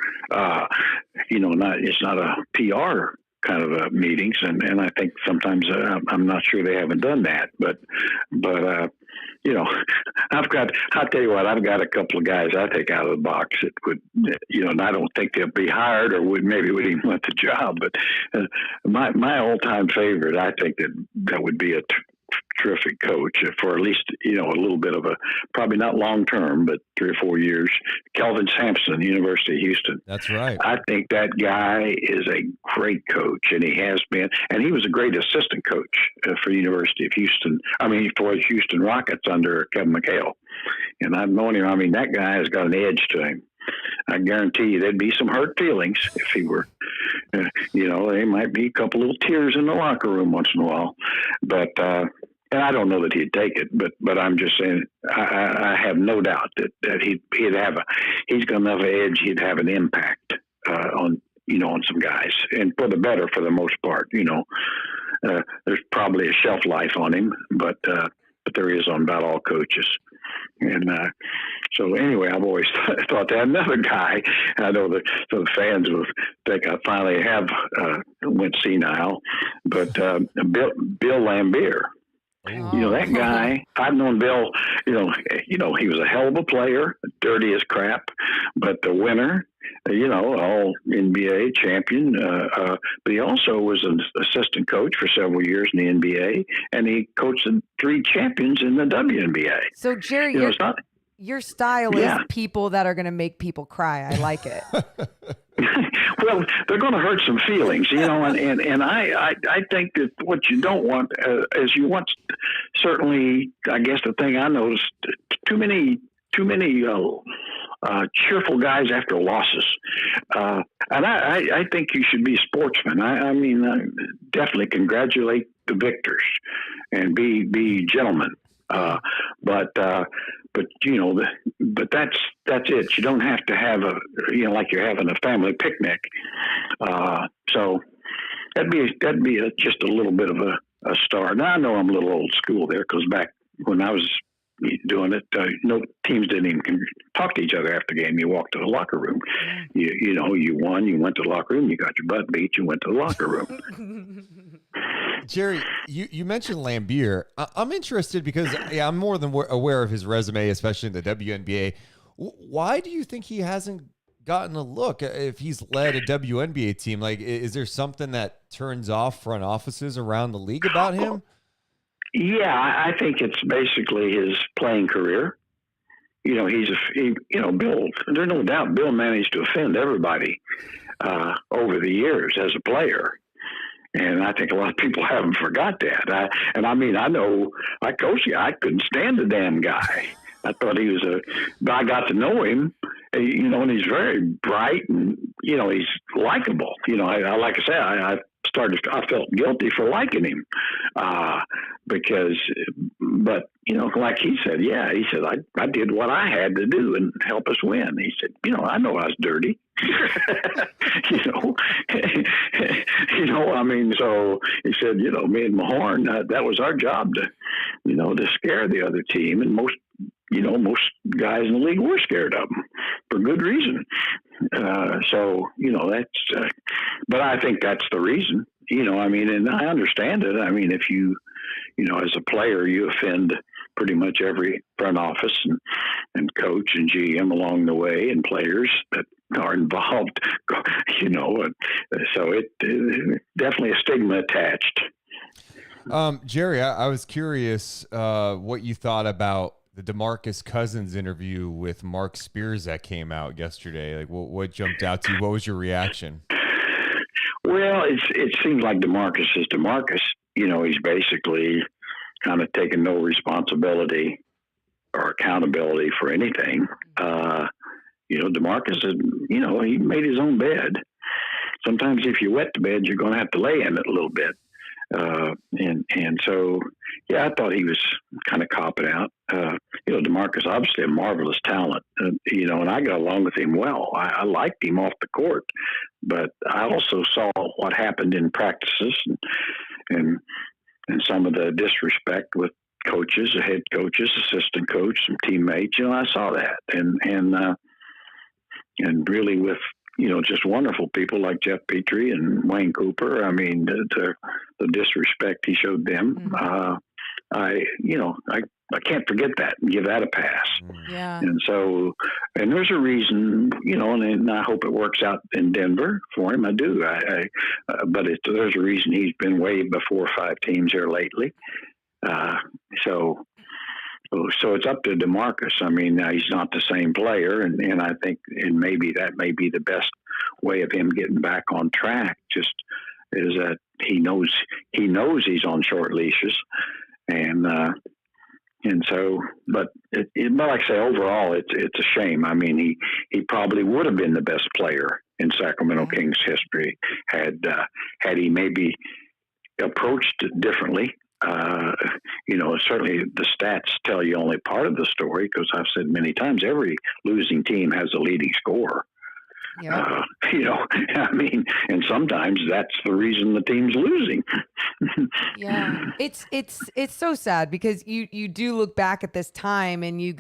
It's not a PR kind of meetings, and I think sometimes I'm not sure they haven't done that, but I'll tell you what, I've got a couple of guys I take out of the box that would, and I don't think they'll be hired or wouldn't even want the job, but my all-time favorite, I think that would be a terrific coach for at least, a little bit of probably not long term, but 3 or 4 years. Kelvin Sampson, University of Houston. That's right. I think that guy is a great coach, and he has been, and he was a great assistant coach for University of Houston. For the Houston Rockets under Kevin McHale. And I've known him. That guy has got an edge to him. I guarantee you there'd be some hurt feelings if he were, there might be a couple little tears in the locker room once in a while, but, and I don't know that he'd take it, but I'm just saying, I have no doubt that he's got enough edge, he'd have an impact, on some guys, and for the better, for the most part, there's probably a shelf life on him, but there is on about all coaches. And so anyway, I've always thought that. Another guy, I know that the fans will think I finally have went senile, but Bill Laimbeer. That guy, I've known Bill, he was a hell of a player, dirty as crap, but the winner, all NBA champion. But he also was an assistant coach for several years in the NBA, and he coached the 3 champions in the WNBA. So, Jerry, your style is people that are going to make people cry. I like it. Well, they're going to hurt some feelings, and I think that what you don't want is you want, certainly, I guess the thing I noticed, too many cheerful guys after losses, and I think you should be sportsmen. I mean, definitely congratulate the victors and be gentlemen. But that's it. You don't have to have like you're having a family picnic. So that'd be just a little bit of a start. Now I know I'm a little old school there, because back when I was doing it, no teams didn't even talk to each other after the game. You walked to the locker room. You won. You went to the locker room. You got your butt beat. You went to the locker room. Jerry, you mentioned Lambeer. I'm interested because I'm more than aware of his resume, especially in the WNBA. Why do you think he hasn't gotten a look if he's led a WNBA team? Like, is there something that turns off front offices around the league about him? Yeah, I think it's basically his playing career. Bill, there's no doubt Bill managed to offend everybody over the years as a player. And I think a lot of people haven't forgot that. I know I coached him. I couldn't stand the damn guy. I thought he was but I got to know him, and he's very bright, and, he's likable. Like I said, I felt guilty for liking him, but like he said, I did what I had to do and help us win. He said, I know I was dirty. So he said, me and Mahorn, that was our job to scare the other team, and most guys in the league were scared of them for good reason. But I think that's the reason, and I understand it. If you, as a player, you offend pretty much every front office and coach and GM along the way, and players that are involved, so it definitely a stigma attached. Jerry, I was curious what you thought about the DeMarcus Cousins interview with Mark Spears that came out yesterday. Like, what jumped out to you? What was your reaction? Well, it seems like DeMarcus is DeMarcus. He's basically kind of taking no responsibility or accountability for anything. DeMarcus is, he made his own bed. Sometimes if you wet the bed, you're going to have to lay in it a little bit. So, I thought he was kind of copping out. DeMarcus, obviously a marvelous talent, and I got along with him well. I liked him off the court, but I also saw what happened in practices and some of the disrespect with coaches, head coaches, assistant coach, some teammates. I saw that, and really with just wonderful people like Jeff Petrie and Wayne Cooper. The disrespect he showed them. I can't forget that and give that a pass. Yeah. And so, and there's a reason, and I hope it works out in Denver for him. I do. But there's a reason he's been way before 5 teams here lately. So it's up to DeMarcus. He's not the same player, and I think, and maybe that may be the best way of him getting back on track. Just is that he knows he's on short leashes, and so, but like I say, overall, it's a shame. He probably would have been the best player in Sacramento Kings history had he maybe approached it differently. Certainly the stats tell you only part of the story, because I've said many times every losing team has a leading scorer. Yeah. And sometimes that's the reason the team's losing. Yeah. It's so sad, because you do look back at this time and you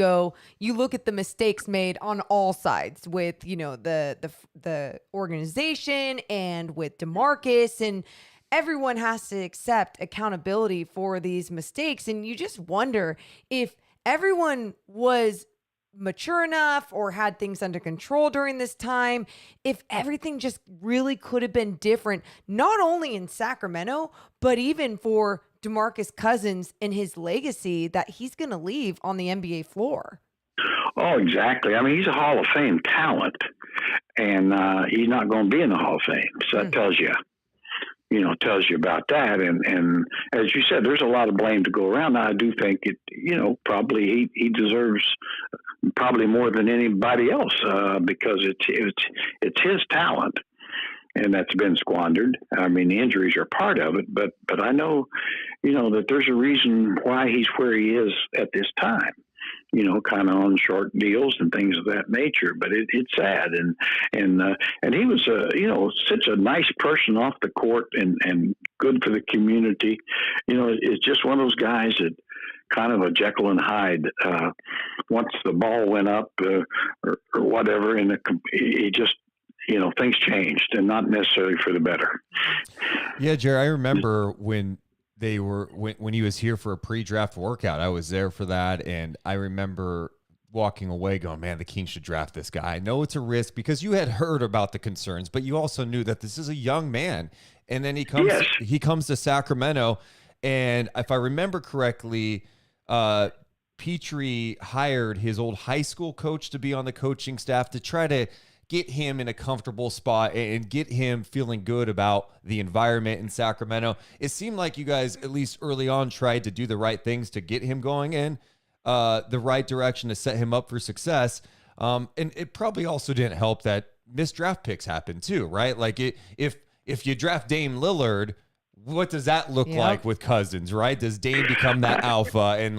look at the mistakes made on all sides with, the organization and with DeMarcus, everyone has to accept accountability for these mistakes. And you just wonder if everyone was mature enough or had things under control during this time, if everything just really could have been different, not only in Sacramento, but even for DeMarcus Cousins and his legacy that he's going to leave on the NBA floor. Oh, exactly. I mean, he's a Hall of Fame talent, and he's not going to be in the Hall of Fame. So that tells you about that. And as you said, there's a lot of blame to go around. Now, I do think probably he deserves probably more than anybody else because it's his talent, and that's been squandered. I mean, the injuries are part of it, but I know, that there's a reason why he's where he is at this time. Kind of on short deals and things of that nature. But it's sad, and he was such a nice person off the court and good for the community. It's just one of those guys that kind of a Jekyll and Hyde. Once the ball went up or whatever, and he just things changed, and not necessarily for the better. Yeah, Jerry, I remember when when he was here for a pre-draft workout. I was there for that, and I remember walking away going, man, the Kings should draft this guy. I know it's a risk because you had heard about the concerns, but you also knew that this is a young man. And then he comes to Sacramento, and if I remember correctly, Petrie hired his old high school coach to be on the coaching staff to try to get him in a comfortable spot and get him feeling good about the environment in Sacramento. It seemed like you guys, at least early on, tried to do the right things to get him going in the right direction to set him up for success. And it probably also didn't help that missed draft picks happened too, right? Like if you draft Dame Lillard, what does that look like with Cousins, right? Does Dame become that alpha, and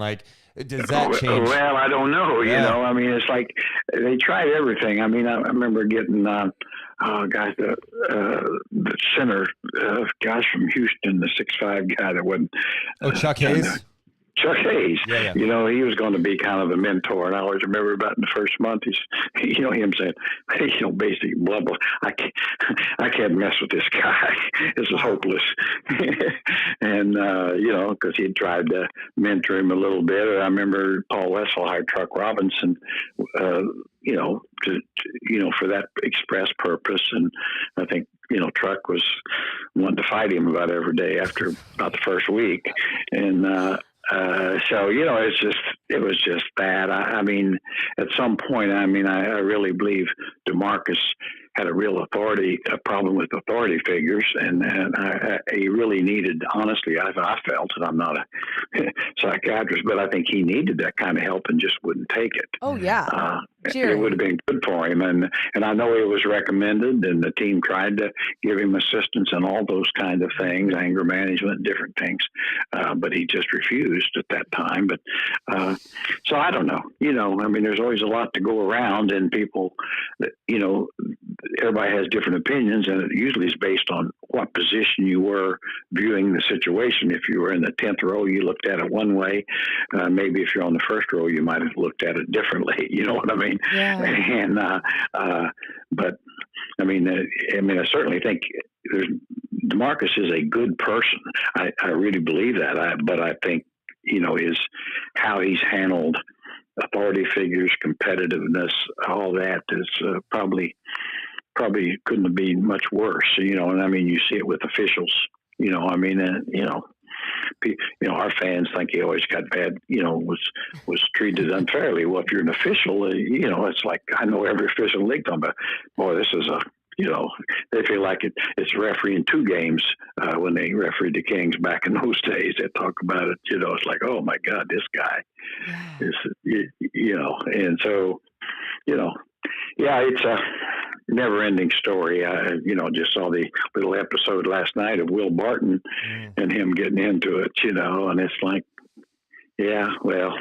does that change? Well, I don't know. I mean, it's like they tried everything. I mean, I remember getting the center, guys from Houston, the 6'5" guy that wasn't. Chuck Hayes. Chuck Hayes, yeah. He was going to be kind of the mentor, and I always remember about in the first month, him saying, basically, blah blah. I can't mess with this guy. This is hopeless. And because he tried to mentor him a little bit. I remember Paul Wessel hired Truck Robinson, for that express purpose, and I think Truck was wanting to fight him about every day after about the first week, and. So it was just bad. I mean, at some point, I really believe DeMarcus had a problem with authority figures, and he really needed. Honestly, I felt, and I'm not a psychiatrist, but I think he needed that kind of help and just wouldn't take it. Oh yeah. It would have been good for him, and I know it was recommended, and the team tried to give him assistance and all those kind of things, anger management, different things, but he just refused at that time. But so I don't know. There's always a lot to go around, and people, everybody has different opinions, and it usually is based on what position you were viewing the situation. If you were in the 10th row, you looked at it one way. Maybe if you're on the first row, you might have looked at it differently. You know what I mean? Yeah. And but I certainly think DeMarcus is a good person. I really believe that. But I think is how he's handled authority figures, competitiveness, all that is probably couldn't be much worse. And you see it with officials. Our fans think he always got bad, was treated unfairly. Well, if you're an official, it's like, I know every official in the league talking about, boy, this is they feel like it's refereeing two games when they refereed the Kings back in those days. They talk about it, it's like, oh my God, this guy is, and so, it's a never-ending story. I, just saw the little episode last night of Will Barton and him getting into it, and it's like, yeah, well,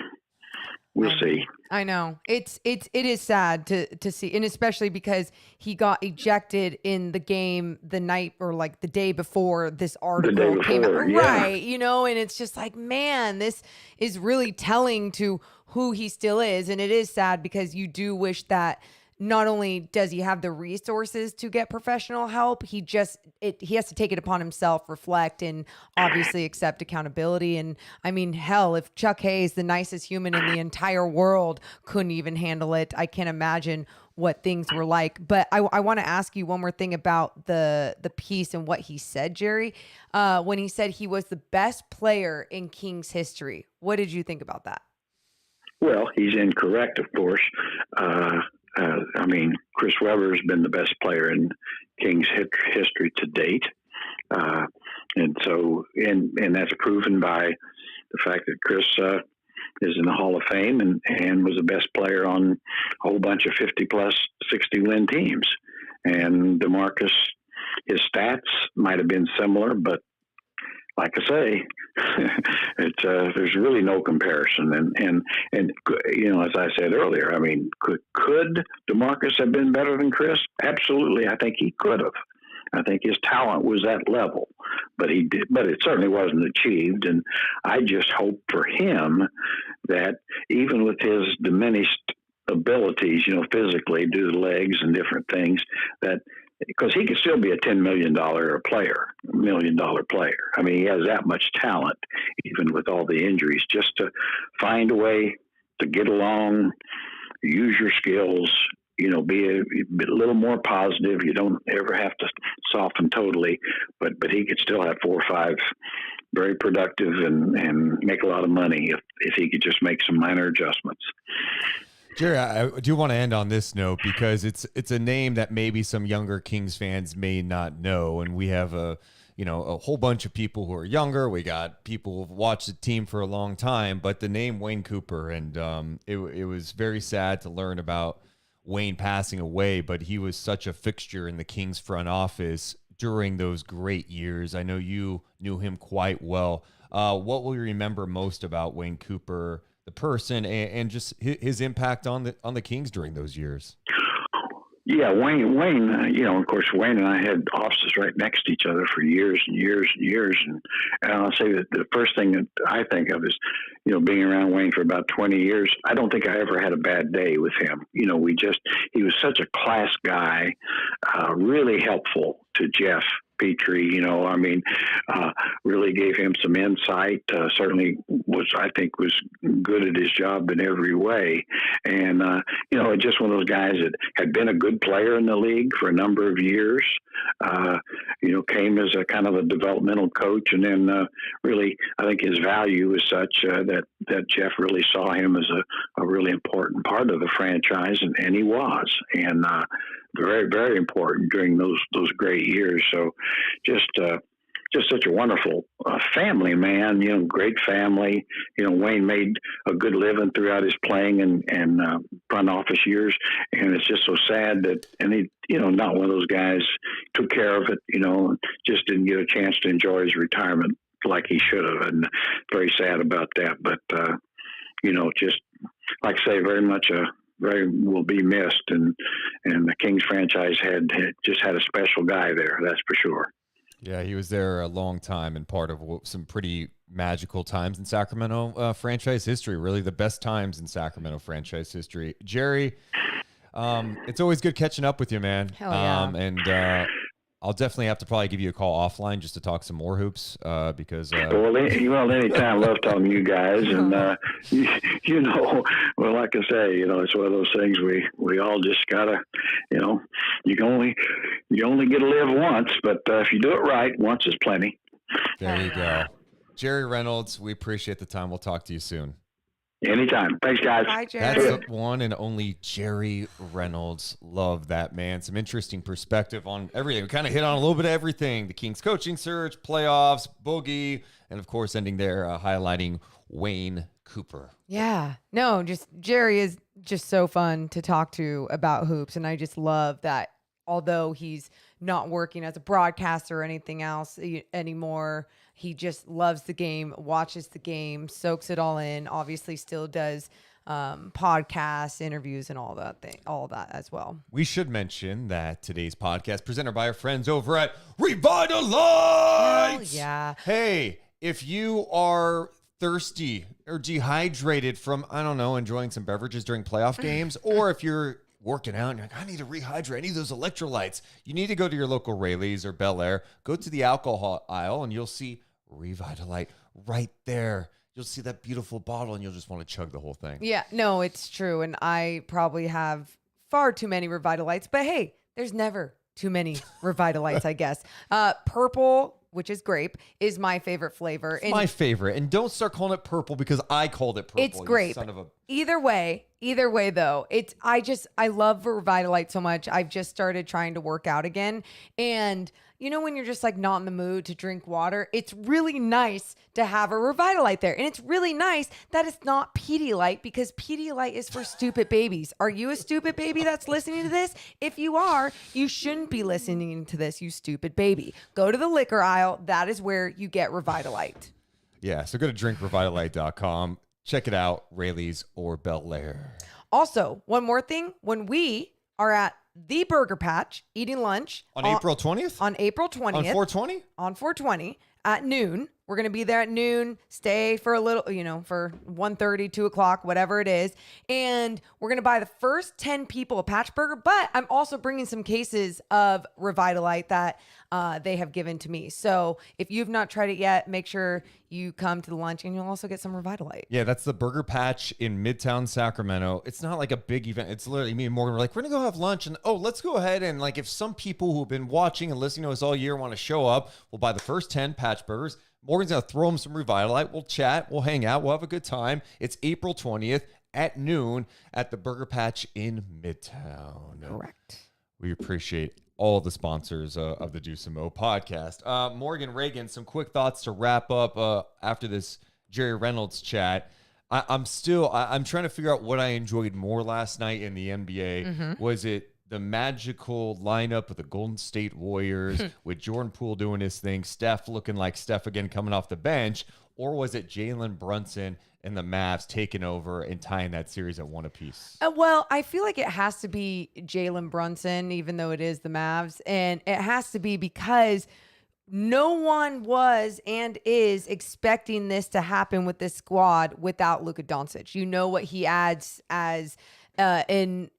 we'll see. I know it is sad to see, and especially because he got ejected in the game the night or like the day before this article came out, right? And it's just like, man, this is really telling to who he still is, and it is sad because you do wish that not only does he have the resources to get professional help, he has to take it upon himself, reflect, and obviously accept accountability. And I mean, hell, if Chuck Hayes, the nicest human in the entire world, couldn't even handle it, I can't imagine what things were like. But I want to ask you one more thing about the piece and what he said, Jerry, when he said he was the best player in Kings history. What did you think about that? Well, he's incorrect, of course. I mean, Chris Webber has been the best player in Kings history to date. And that's proven by the fact that Chris is in the Hall of Fame and was the best player on a whole bunch of 50-plus, 60-win teams. And DeMarcus, his stats might have been similar, but like I say, there's really no comparison. And as I said earlier, I mean, could DeMarcus have been better than Chris? Absolutely, I think he could have. I think his talent was that level, but it certainly wasn't achieved. And I just hope for him that even with his diminished abilities, physically due to legs and different things, that because he could still be a $10 million player. I mean, he has that much talent, even with all the injuries, just to find a way to get along, use your skills, be a little more positive. You don't ever have to soften totally, but he could still have 4 or 5 very productive and make a lot of money if he could just make some minor adjustments. Jerry, I do want to end on this note because it's a name that maybe some younger Kings fans may not know, and we have a whole bunch of people who are younger. We got people who've watched the team for a long time, but the name Wayne Cooper, and it was very sad to learn about Wayne passing away, but he was such a fixture in the Kings front office during those great years. I know you knew him quite well. What will you remember most about Wayne Cooper, the person, and just his impact on the Kings during those years? Yeah, Wayne, of course, Wayne and I had offices right next to each other for years and years and years. And I'll say that the first thing that I think of is, being around Wayne for about 20 years, I don't think I ever had a bad day with him. He was such a class guy, really helpful to Jeff Petrie, really gave him some insight, certainly I think was good at his job in every way. And, just one of those guys that had been a good player in the league for a number of years, came as a kind of a developmental coach. And then really, I think his value is such that Jeff really saw him as a really important part of the franchise, and he was. And, very, very important during those great years. So just such a wonderful family man, great family. Wayne made a good living throughout his playing and front office years. And it's just so sad that, and he, not one of those guys took care of it, just didn't get a chance to enjoy his retirement like he should have. And very sad about that. But, just like I say, very much will be missed, and the Kings franchise had a special guy there, that's for sure. Yeah, he was there a long time and part of some pretty magical times in Sacramento franchise history, really the best times in Sacramento franchise history. Jerry, it's always good catching up with you, man. Hell yeah. And I'll definitely have to probably give you a call offline just to talk some more hoops because. Well, anytime. Love talking to you guys, and well, like I say, it's one of those things we all just gotta, you only get to live once, but if you do it right, once is plenty. There you go, Jerry Reynolds. We appreciate the time. We'll talk to you soon. Anytime. Thanks, guys. Bye, Jerry. That's the one and only Jerry Reynolds. Love that, man. Some interesting perspective on everything. We kind of hit on a little bit of everything. The Kings coaching search, playoffs, Boogie, and, of course, ending there highlighting Wayne Cooper. Yeah. No, just Jerry is just so fun to talk to about hoops. And I just love that although he's not working as a broadcaster or anything else anymore, he just loves the game, watches the game, soaks it all in, obviously still does podcasts, interviews, and all that as well. We should mention that today's podcast presented by our friends over at Revitalize. Yeah. Hey, if you are thirsty or dehydrated from, I don't know, enjoying some beverages during playoff games, or if you're working out and you're like, I need to rehydrate. I need those electrolytes. You need to go to your local Rayleigh's or Bel Air. Go to the alcohol aisle and you'll see Revitalite right there. You'll see that beautiful bottle and you'll just want to chug the whole thing. Yeah, no, it's true. And I probably have far too many Revitalites, but hey, there's never too many Revitalites, I guess. Purple, which is grape, is my favorite flavor. It's my favorite. And don't start calling it purple because I called it purple. It's grape. Son of a... Either way though, I love Revitalite so much. I've just started trying to work out again. And you know, when you're just like not in the mood to drink water, it's really nice to have a Revitalite there. And it's really nice that it's not Pedialyte because Pedialyte is for stupid babies. Are you a stupid baby that's listening to this? If you are, you shouldn't be listening to this, you stupid baby. Go to the liquor aisle. That is where you get Revitalite. Yeah, so go to drinkrevitalite.com. Check it out, Rayleigh's or Bel Air. Also, one more thing. When we are at the Burger Patch eating lunch On April 20th? On April 20th. On 420? On 420 at noon. We're going to be there at noon, stay for a little, for 1:30, 2 o'clock, whatever it is. And we're going to buy the first 10 people a Patch Burger. But I'm also bringing some cases of Revitalite that they have given to me. So if you've not tried it yet, make sure you come to the lunch and you'll also get some Revitalite. Yeah, that's the Burger Patch in Midtown Sacramento. It's not like a big event. It's literally me and Morgan. We're like, we're going to go have lunch. And let's go ahead. And like, if some people who've been watching and listening to us all year want to show up, we'll buy the first 10 Patch Burgers. Morgan's going to throw them some Revitalite. We'll chat. We'll hang out. We'll have a good time. It's April 20th at noon at the Burger Patch in Midtown. Correct. We appreciate all the sponsors of the Deuce and Mo podcast. Morgan, Reagan, some quick thoughts to wrap up after this Jerry Reynolds chat. I'm trying to figure out what I enjoyed more last night in the NBA. Mm-hmm. Was it the magical lineup of the Golden State Warriors with Jordan Poole doing his thing, Steph looking like Steph again coming off the bench, or was it Jalen Brunson and the Mavs taking over and tying that series at one apiece? Well, I feel like it has to be Jalen Brunson, even though it is the Mavs. And it has to be because no one was and is expecting this to happen with this squad without Luka Doncic. You know what he adds as in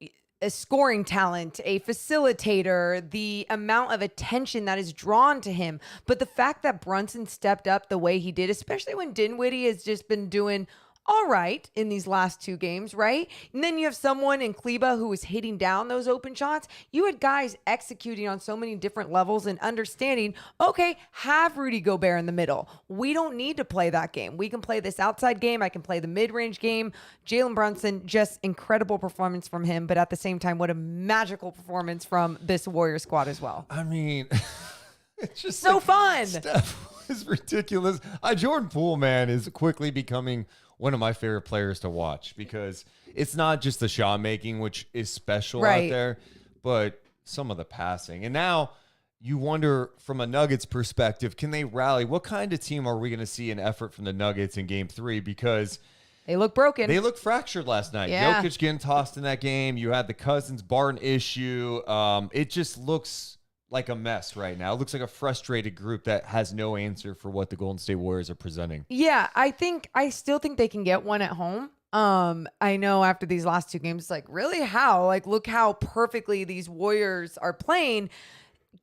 a scoring talent, a facilitator, the amount of attention that is drawn to him. But the fact that Brunson stepped up the way he did, especially when Dinwiddie has just been doing all right in these last two games, right? And then you have someone in Kleba who was hitting down those open shots. You had guys executing on so many different levels and understanding, okay, have Rudy Gobert in the middle. We don't need to play that game. We can play this outside game. I can play the mid-range game. Jalen Brunson, just incredible performance from him. But at the same time, what a magical performance from this Warrior squad as well. I mean, it's just so fun. Steph was ridiculous. Jordan Poole, man, is quickly becoming one of my favorite players to watch because it's not just the shot making, which is special out there, but some of the passing. And now you wonder from a Nuggets perspective, can they rally? What kind of team are we going to see an effort from the Nuggets in game 3? Because they look broken. They look fractured last night. Yeah. Jokic getting tossed in that game. You had the Cousins-Barton issue. It just looks like a mess right now. It looks like a frustrated group that has no answer for what the Golden State Warriors are presenting. Yeah, I still think they can get one at home. I know after these last two games, it's like, really, how? Like, look how perfectly these Warriors are playing.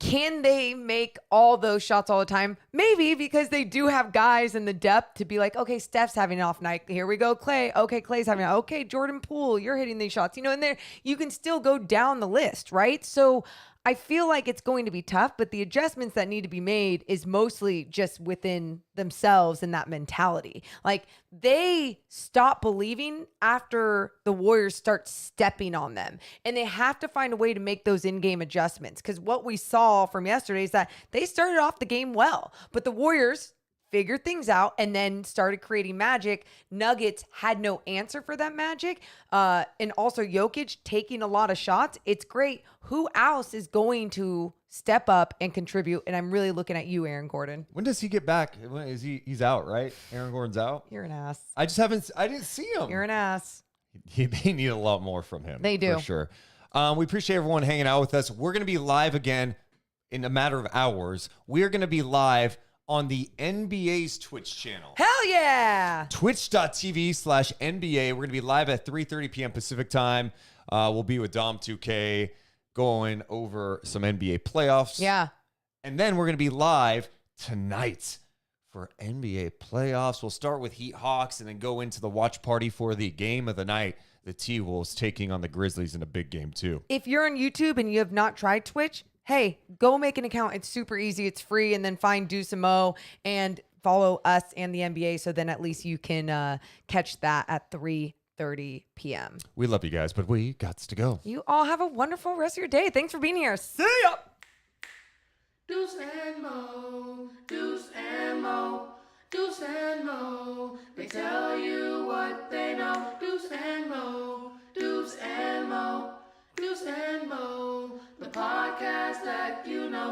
Can they make all those shots all the time? Maybe, because they do have guys in the depth to be like, okay, Steph's having an off night. Here we go, Clay. Okay, Clay's having an okay, Jordan Poole, you're hitting these shots. And there you can still go down the list, right? So I feel like it's going to be tough, but the adjustments that need to be made is mostly just within themselves and that mentality. Like, they stop believing after the Warriors start stepping on them, and they have to find a way to make those in-game adjustments. Because what we saw from yesterday is that they started off the game well, but the Warriors figured things out and then started creating magic. Nuggets had no answer for that magic. And also Jokic taking a lot of shots. It's great. Who else is going to step up and contribute? And I'm really looking at you, Aaron Gordon. When does he get back? When is he's out, right? Aaron Gordon's out? You're an ass. I didn't see him. You're an ass. They need a lot more from him. They do. For sure. We appreciate everyone hanging out with us. We're going to be live again in a matter of hours. We're going to be live on the NBA's Twitch channel. Hell yeah. Twitch.tv/NBA. We're going to be live at 3:30 p.m. Pacific time. We'll be with Dom 2K going over some NBA playoffs. Yeah. And then we're going to be live tonight for NBA playoffs. We'll start with Heat Hawks and then go into the watch party for the game of the night. The T-Wolves taking on the Grizzlies in a big game too. If you're on YouTube and you have not tried Twitch, hey, go make an account. It's super easy. It's free. And then find Deuce and Mo and follow us and the NBA. So then at least you can catch that at 3:30 p.m. We love you guys, but we got to go. You all have a wonderful rest of your day. Thanks for being here. See ya. Deuce and Mo, Deuce and Mo, Deuce and Mo. They tell you what they know. Deuce and Mo, Deuce and Mo, Deuce and Mo. The podcast that you know.